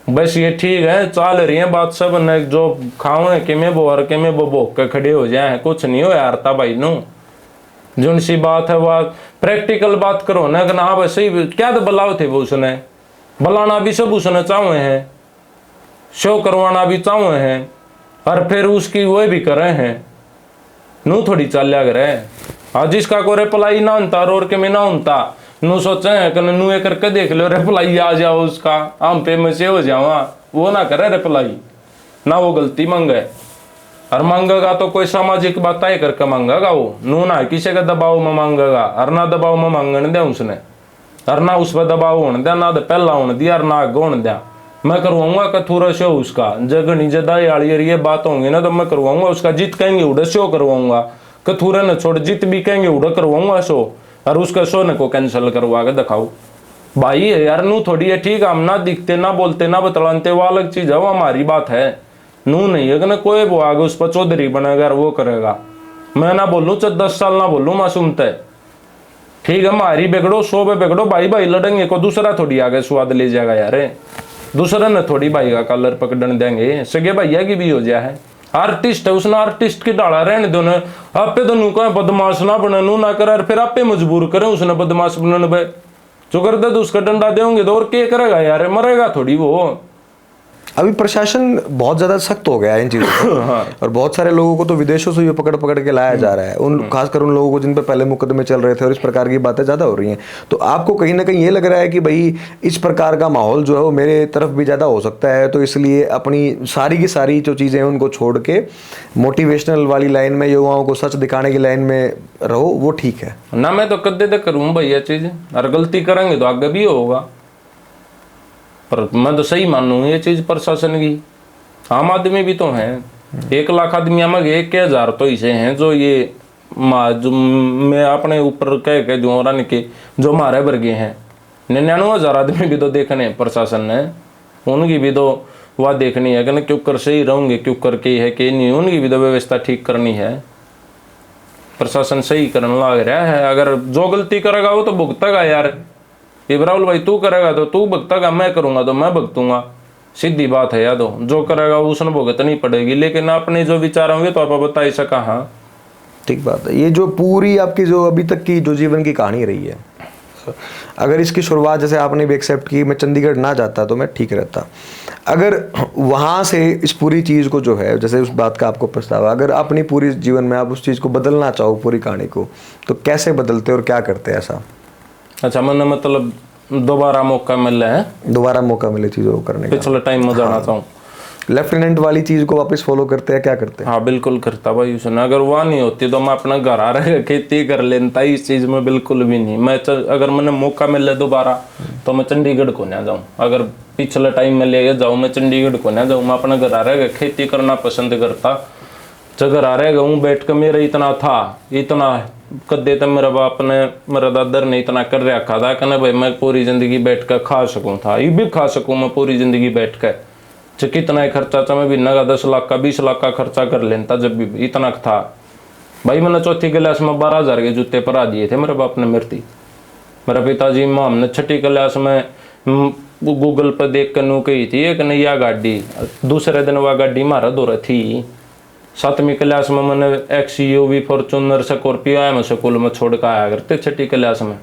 बस ये ठीक है, चल रही है बात सब न, जो खाओ है कि मैं बोर के मैं वो भोग के खड़े हो जाए, कुछ नहीं हो यार ता भाई नो। जो सी बात है वह प्रैक्टिकल बात करो ना, कि हाँ वैसे ही क्या तो बलाव थे वो, उसने बुलाना भी सब उसने चाहे हैं, शो करवाना भी चाहे हैं, और फिर उसकी वो भी करे हैं, नू थोड़ी चाल्या करे। आज जिसका को रिप्लाई ना होता और के में ना होता, नू सोचे है कि नू ये करके देख लो रिप्लाई आ जाओ उसका, हम फेमस हो जावा, वो ना करे रिप्लाई, ना वो गलती मांगे। और मांगेगा तो कोई सामाजिक बात तय करके मांगेगा वो, नू ना किसी का दबाव में मांगेगा, और ना दबाव में मांगने दे उसने, और ना उस पर दबाव होने दिया, ना पहला होने दिया और ना आगे होने दिया। मैं करवाऊंगा कथूरा शो उसका, जगनी जदाई आड़ी ये बात होंगी ना तो मैं करवाऊंगा उसका, जीत कहेंगे उड़े शो करवाऊंगा, कथूरा न छोड़ जीत भी कहेंगे उड़ा करवाऊंगा शो, और उसका शो न को कैंसिल करवा के दिखाओ। भाई यार नू थोड़ी है, ठीक है हम ना दिखते ना बोलते ना बतलाते वो अलग चीज है, वो हमारी बात है, नू नहीं है कि कोई वो आगे उस पर चौधरी बनेगा वो करेगा। मैं ना बोलूँ 10 साल ना बोलूँ मासूम तय, ठीक है हमारी बिगड़ो शो पे बिगड़ो, भाई भाई लड़ेंगे को दूसरा थोड़ी आगे स्वाद ले जाएगा यार, दूसरा न थोड़ी भाई का कलर पकड़ने देंगे, सगे भैया की भी हो जाए है। आर्टिस्ट है उसने आर्टिस्ट की डाला रहने दो ना, आपे तो नू कहे बदमाश ना बने, नू ना करे फिर आपे मजबूर करे उसने बदमाश बनने पे, जो कर दे तो उसका डंडा देंगे तो और क्या करेगा यार, मरेगा थोड़ी वो। अभी प्रशासन बहुत ज्यादा सख्त हो गया है इन चीजों पर। हाँ। और बहुत सारे लोगों को तो विदेशों से ये पकड़ पकड़ के लाया जा रहा है, उन खासकर उन लोगों को जिन पर पहले मुकदमे चल रहे थे, और इस प्रकार की बातें ज्यादा हो रही हैं। तो आपको कहीं ना कहीं ये लग रहा है कि भाई इस प्रकार का माहौल जो है वो मेरे तरफ भी ज्यादा हो सकता है, तो इसलिए अपनी सारी की सारी जो चीजें हैं उनको छोड़ के मोटिवेशनल वाली लाइन में, युवाओं को सच दिखाने की लाइन में रहो, वो ठीक है ना। मैं तो कद्दे तक करूँ भैया चीज, और गलती करेंगे तो आगे भी होगा, पर मैं तो सही मानू ये चीज प्रशासन की। आम आदमी भी तो हैं, 1 लाख आदमी में 1,000 तो ऐसे हैं जो ये जो मैं अपने ऊपर कह के जो रन के जो हमारे वर्गे हैं, 99,000 आदमी भी तो देखने हैं प्रशासन ने, उनकी भी तो वह देखनी है कि क्यों कर सही रहूंगे, क्यों करके है कि नहीं, उनकी भी तो व्यवस्था ठीक करनी है। प्रशासन सही करने लग रहा है, अगर जो गलती करेगा वो तो भुगतेगा यार। इब्राहिम भाई तू करेगा तो तू भुगतेगा, मैं करूंगा तो मैं भुगतूंगा, सीधी बात है याद हो, जो करेगा उसने भुगत नहीं पड़ेगी, लेकिन अपने जो विचार होंगे तो आप बता ही सका। हाँ ठीक बात है। ये जो पूरी आपकी जो अभी तक की जो जीवन की कहानी रही है, अगर इसकी शुरुआत जैसे आपने भी एक्सेप्ट की, मैं चंडीगढ़ ना जाता तो मैं ठीक रहता, अगर वहाँ से इस पूरी चीज़ को जो है, जैसे उस बात का आपको पछतावा, अगर अपनी पूरी जीवन में आप उस चीज़ को बदलना चाहो पूरी कहानी को, तो कैसे बदलते और क्या करते ऐसा? अच्छा, मैंने मतलब दोबारा मौका मिल रहा है, दोबारा मौका मिले चीज़ों को करने का, पिछले टाइम में जाना चाहूँ, लेफ्टिनेंट वाली चीज़ को वापस फॉलो करते हैं, क्या करते हैं? हाँ बिल्कुल करता भाई उसने। अगर वह नहीं होती तो मैं अपना घर आ रहा खेती कर लेता, इस चीज़ में बिल्कुल भी नहीं। मैं अगर मैंने मौका मिले दोबारा तो मैं चंडीगढ़ को ना जाऊँ, अगर पिछले टाइम में ले जाऊँ मैं चंडीगढ़ को ना जाऊँ, मैं अपना घर आ रहा खेती करना पसंद करता। जो घर आ रहा हूँ बैठ कर, मेरा इतना था, इतना कदे तो मेरा बाप ने, मेरा दादर ने इतना कर रखा था कि ना भाई मैं पूरी ज़िंदगी बैठ कर खा सकूँ था, ये भी खा सकूँ मैं पूरी ज़िंदगी बैठ कर। जो कितना ही खर्चा था, मैं भी नगा 10 लाख का 20 लाख का खर्चा कर लेता, जब भी इतना था भाई। मैंने चौथी क्लास में 12,000 के जूते परा दिए थे मेरे बाप ने मेरे। मेरा पिताजी माँ हमने छठी क्लास में गूगल पर देख कर नू कही थी एक नया गाड़ी, दूसरे दिन वह गाड़ी मारा दौरा थी। 7वीं क्लास में मैंने XUV Fortuner Scorpio M school में छोड़ कर आया करते छठी क्लास में।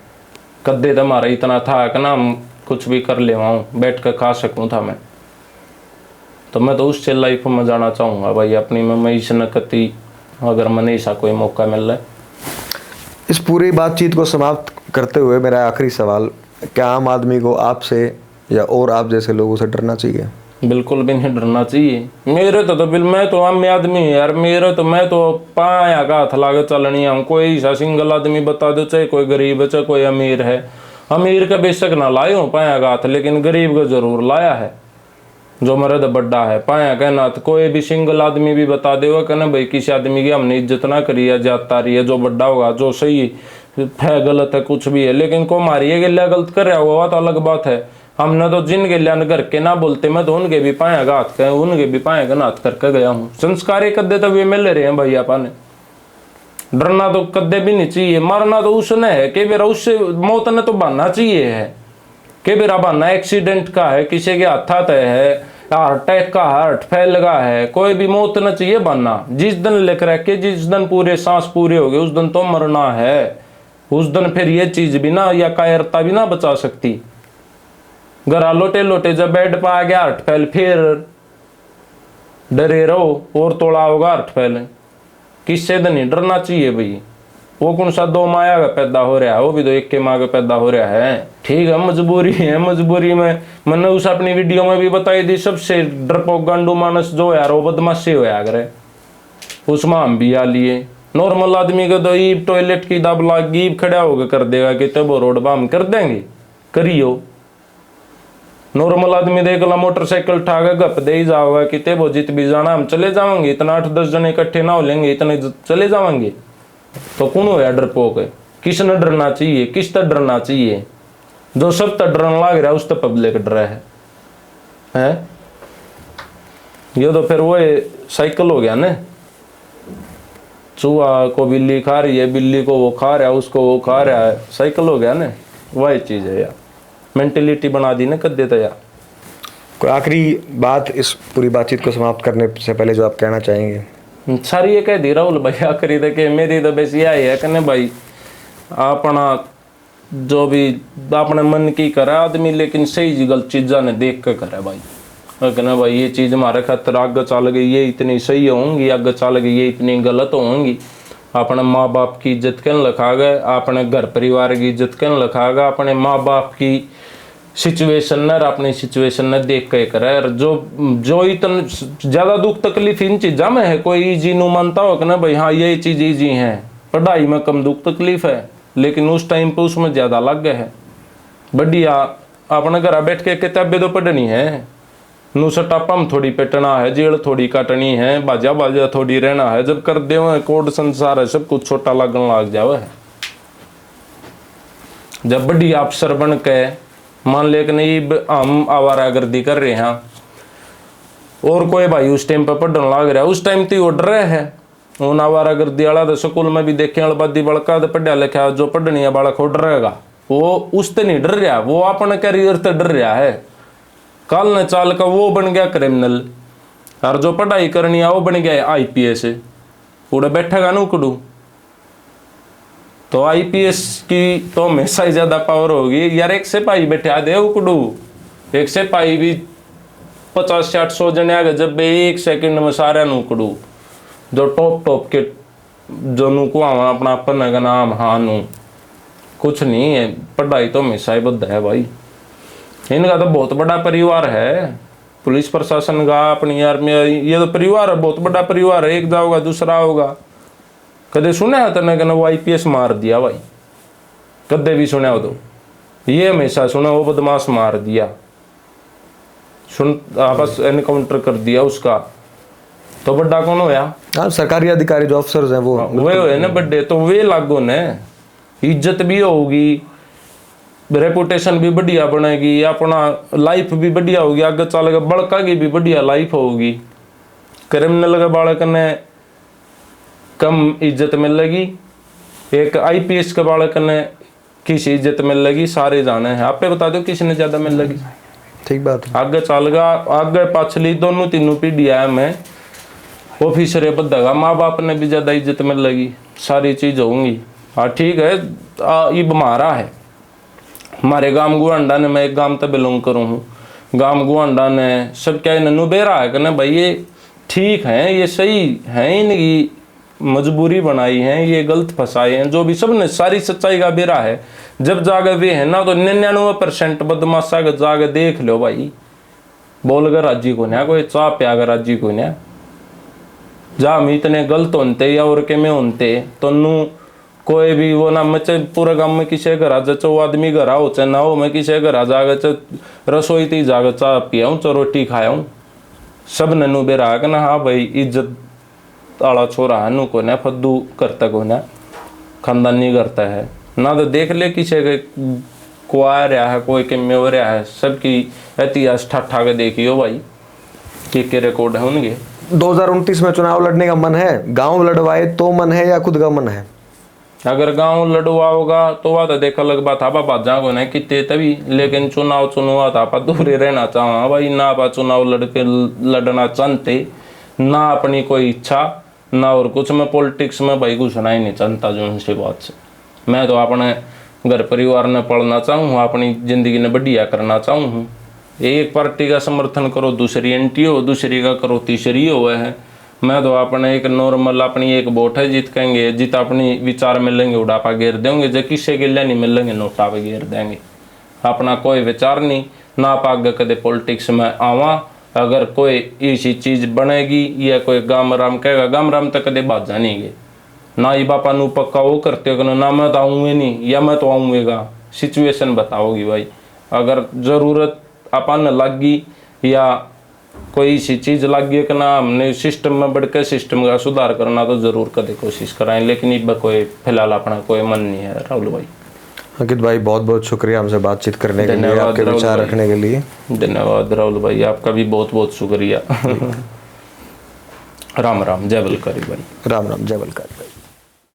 कद्दे तो हमारा इतना था कि ना कुछ भी कर ले वहाँ बैठ कर खा सकूँ था मैं। तो मैं तो उससे लाइफ में जाना चाहूँगा भाई अपनी में, मैं इस नकती अगर मैंने ऐसा कोई मौका मिल रहा है। इस पूरी बातचीत को समाप्त करते हुए मेरा आखिरी सवाल, क्या आम आदमी को आपसे या और आप जैसे लोगों से डरना चाहिए? बिल्कुल भी नहीं डरना चाहिए। मेरे तो मैं तो आम आदमी हूँ यार, मेरे तो मैं तो पाया का हाथ लागे चलनी हूँ। कोई ऐसा सिंगल आदमी बता दो, चाहे कोई गरीब है चाहे कोई अमीर है, अमीर का बेशक ना लाए हूँ पाया का हाथ, लेकिन गरीब का जरूर लाया है जो मर्द बड्डा है पाया कहना। तो कोई भी सिंगल आदमी भी बता देगा कहना भाई किसी आदमी की हमने इज्जत ना करी है, जाता रही है, जो बड्डा होगा जो सही है गलत है कुछ भी है, लेकिन को मारिए गलिया गलत कर रहा होगा तो अलग बात है। हमने तो जिन गलिया घर के ना बोलते, मैं तो उनके भी पाया का हाथ उनके भी पाया का हाथ करके गया हूँ। संस्कार कद्दे तो वे मिल रहे हैं भाई आपा ने। डरना तो कद्दे भी नहीं चाहिए, मरना तो उसने है कि मेरा उससे मौत ने तो बनना चाहिए है कि मेरा बहाना एक्सीडेंट का है, किसी के हाथ है, हार्ट अटैक का, हार्ट फेल का है, कोई भी मौत न चाहिए बनना। जिस दिन लिख रखे जिस दिन पूरे सांस पूरे हो गए उस दिन तो मरना है। उस दिन फिर ये चीज भी ना या कायरता भी ना बचा सकती। घरा लोटे लोटे जब बेड पर आ गया हार्ट फेल, फिर डरे रहो और तोड़ा होगा हार्ट फेल। किससे तो नहीं डरना चाहिए भाई। वो कौन सा दो माया का पैदा हो रहा है, वो भी तो एक के माँ का पैदा हो रहा है। ठीक है मजबूरी है, मजबूरी में मैंने उस अपनी वीडियो में भी बताई थी, सबसे डरपोक गांडू मानस जो यार वो बदमाशी हो यार उसमें हम भी आ लिए। नॉर्मल आदमी को तो ईब टॉयलेट की दब लाग ईब खड़ा होकर कर देगा कि तब रोड बम कर देंगे, करियो। नॉर्मल आदमी देख ला मोटरसाइकिल ठाकर गप दे ही जाओगा कि ते वो जित भी जाना हम चले जाएंगे, इतना 8-10 जने इकट्ठे ना हो लेंगे इतने चले जाएंगे। तो कौन हो यार डरपोक है? किसने डरना चाहिए, किस तक डरना चाहिए? जो सब तक डरने लग रहा है उस तक पब्लिक डर है? ये तो फिर वो साइकिल हो गया ना, चूहा को बिल्ली खा रही है, बिल्ली को वो खा रहा है, उसको वो खा रहा है, साइकिल हो गया ना। वही चीज है यार, मेंटेलिटी बना दी ना कर देता यार। कोई आखिरी बात इस पूरी बातचीत को समाप्त करने से पहले जो आप कहना चाहेंगे? सारी ये कह दी राहुल भाई आखिरी तक मेरी तो बस यही है कहने भाई अपना जो भी अपने मन की करे आदमी, लेकिन सही गलत चीज़ा ने देख कर करे भाई। कहना भाई ये चीज़ हमारे खातर आगे चल गई ये इतनी सही होंगी, आगे चल गई ये इतनी गलत होंगी। अपने माँ बाप की इज्जत कहने लखा गए, अपने घर परिवार की इज्जत कहने लखा गया, अपने माँ बाप की सिचुएशन न अपनी सिचुएशन न देख के करे। जो इतना ज़्यादा दुख तकलीफ इन चीज़ा में है, कोई ईजी नू मानता हो कि ना भाई हाँ ये चीज़ ईजी है, पढ़ाई में कम दुख तकलीफ है, लेकिन उस टाइम पे उसमें ज़्यादा लग गए है। बढ़िया अपने घर बैठ के किताबें तो पढ़नी है, नू सटापम थोड़ी पेटना है, जेल थोड़ी काटनी है, बाजा बाजा थोड़ी रहना है। जब कर दे कोड संसार है सब कुछ छोटा लगन लग जावे है। जब बढ़िया अफसर बन के मान ले कि नहीं हम आवारागर्दी कर रहे हैं और कोई भाई उस टाइम पे पढ़ने लग रहा है, उस टाइम तो उड़ रहे हैं उन आवारागर्दी वाला तो स्कूल में भी देखे अलबादी बड़का तो पढ़ा लिखा जो पढ़नी है बालक उड़ रहेगा, वो उससे नहीं डर रहा, वो अपने कैरियर से डर रहा है। कल न चाल का वो बन गया क्रिमिनल, और जो पढ़ाई करनी है वो बन गया IPS, उड़ा बैठेगा ना उकड़ू। तो IPS की तो हमेशा ही ज्यादा पावर होगी यार। एक सिपाही बैठा दे उकड़ू, एक सिपाही भी 50-60 जने आ गए जब एक सेकंड में सारे उकड़ू। जो टॉप के जो नुकुआवा अपना अपन का नाम, हाँ नू कुछ नहीं है। पढ़ाई तो हमेशा ही बद्ध है भाई। इनका तो बहुत बड़ा परिवार है, पुलिस प्रशासन का, अपनी आर्मी, ये तो परिवार है, बहुत बड़ा परिवार है। एक जाओगा दूसरा होगा। कदे सुने है तने कहना वो IPS मार दिया भाई? कदे भी सुने हो तो? ये हमेशा सुना वो बदमाश मार दिया, सुन आपस एनकाउंटर कर दिया उसका। तो बड़ा कौन होया? हाँ, सरकारी अधिकारी जो अफसर हैं वो वे हुए ना बड़े, तो वे लागो ने। इज्जत भी होगी, रेपुटेशन भी बढ़िया बनेगी, अपना लाइफ भी बढ़िया होगी, आगे चलेगा बड़का की भी बढ़िया लाइफ होगी। क्रिमिनल के बालक ने कम इज्जत मिलेगी, एक IPS के बालक ने किसी इज्जत मिलेगी, सारे जाने हैं। आप पे बता दो किसने ज्यादा मिलेगी? ठीक बात है। आगे चलेगा, आगे पाछली दोनों तीनों पीढ़ियां में ऑफिसर बदगा, माँ बाप ने भी ज्यादा इज्जत मिलेगी, सारी चीज होंगी। हाँ ठीक है, ये हमारा है, हमारे गांव गुआंडा ने, मैं एक गांव तक बिलोंग करूँ हूँ, गांव गुआंडा ने सब क्या नन्नू बेरा है कहना भाई ये ठीक है, ये सही है, इनकी मजबूरी बनाई है, ये गलत फंसाए हैं, जो भी सब ने सारी सच्चाई का बेरा है। जब जागे वे है ना तो 99% बदमाशा के जागे देख लो भाई, बोल कर राजी को ना, कोई चाह प्या कर राजी को ना। जा हम इतने गलत होते या और के में होते तो नू कोई भी वो ना मचे पूरे गांव में किसी घर आ जाए, वो आदमी घर आओ चाहे ना हो, मैं किसी घर आ जागे रसोई थी जागे चाह पियाऊँ चाहे रोटी खाऊँ, सब ने नू बेरा के ना हाँ भाई इज्जत आला छोरा है, नू को ना फद्दू करता को ना, खानदानी करता है ना। तो देख ले किसी के को आ रहा है, कोई के में हो रहा है, सबकी इतिहास ठाठा के देखियो भाई के रिकॉर्ड है उनके। 2029 में चुनाव लड़ने का मन है? गांव लड़वाए तो मन है या खुद का मन है? अगर गांव लड़वा होगा तो वह तो देख अलग बात, आप बाजा को ना कितने तभी, लेकिन चुनाव चुनवा था आप दूर रहना चाहो भाई ना, आप चुनाव लड़ना चाहते ना, अपनी कोई इच्छा ना और कुछ। मैं पॉलिटिक्स में भाई घुसना ही नहीं चाहता जो उनसे बात से। मैं तो अपने घर परिवार ने पढ़ना चाहूँ, अपनी जिंदगी ने बढ़िया करना चाहूँ। एक पार्टी का समर्थन करो, दूसरी एंटी हो, दूसरी का करो, तीसरी हो है। मैं तो अपने एक नॉर्मल अपनी एक वोट है, जीत कहेंगे जीत अपनी विचार मिलेंगे उड़ापा घेर देंगे, जो किसी के लिए नहीं मिलेंगे नोटा पे घेर देंगे। अपना कोई विचार नहीं ना, आप आगे कदे पॉलिटिक्स में आवा। अगर कोई ऐसी चीज बनेगी या कोई गाम राम कहेगा, गाम राम तक कदे बात जानेंगे ना। ये बापा नू पक्का वो करते हो ना, मैं तो आऊँगे नहीं या मैं तो आऊँगा, सिचुएशन बताओगी भाई। अगर जरूरत अपन लगी या कोई सी चीज लगी कि ना हमने सिस्टम में बढ़ के सिस्टम का सुधार करना, तो जरूर कदे कोशिश कराएं, लेकिन इब कोई फिलहाल अपना कोई मन नहीं है। राहुल भाई, अंकित भाई बहुत बहुत शुक्रिया हमसे बातचीत करने के लिए, आपके विचार रखने के लिए। धन्यवाद राहुल भाई, आपका भी बहुत बहुत शुक्रिया। राम राम, जय बलकारी भाई। राम राम, जय बलकारी भाई।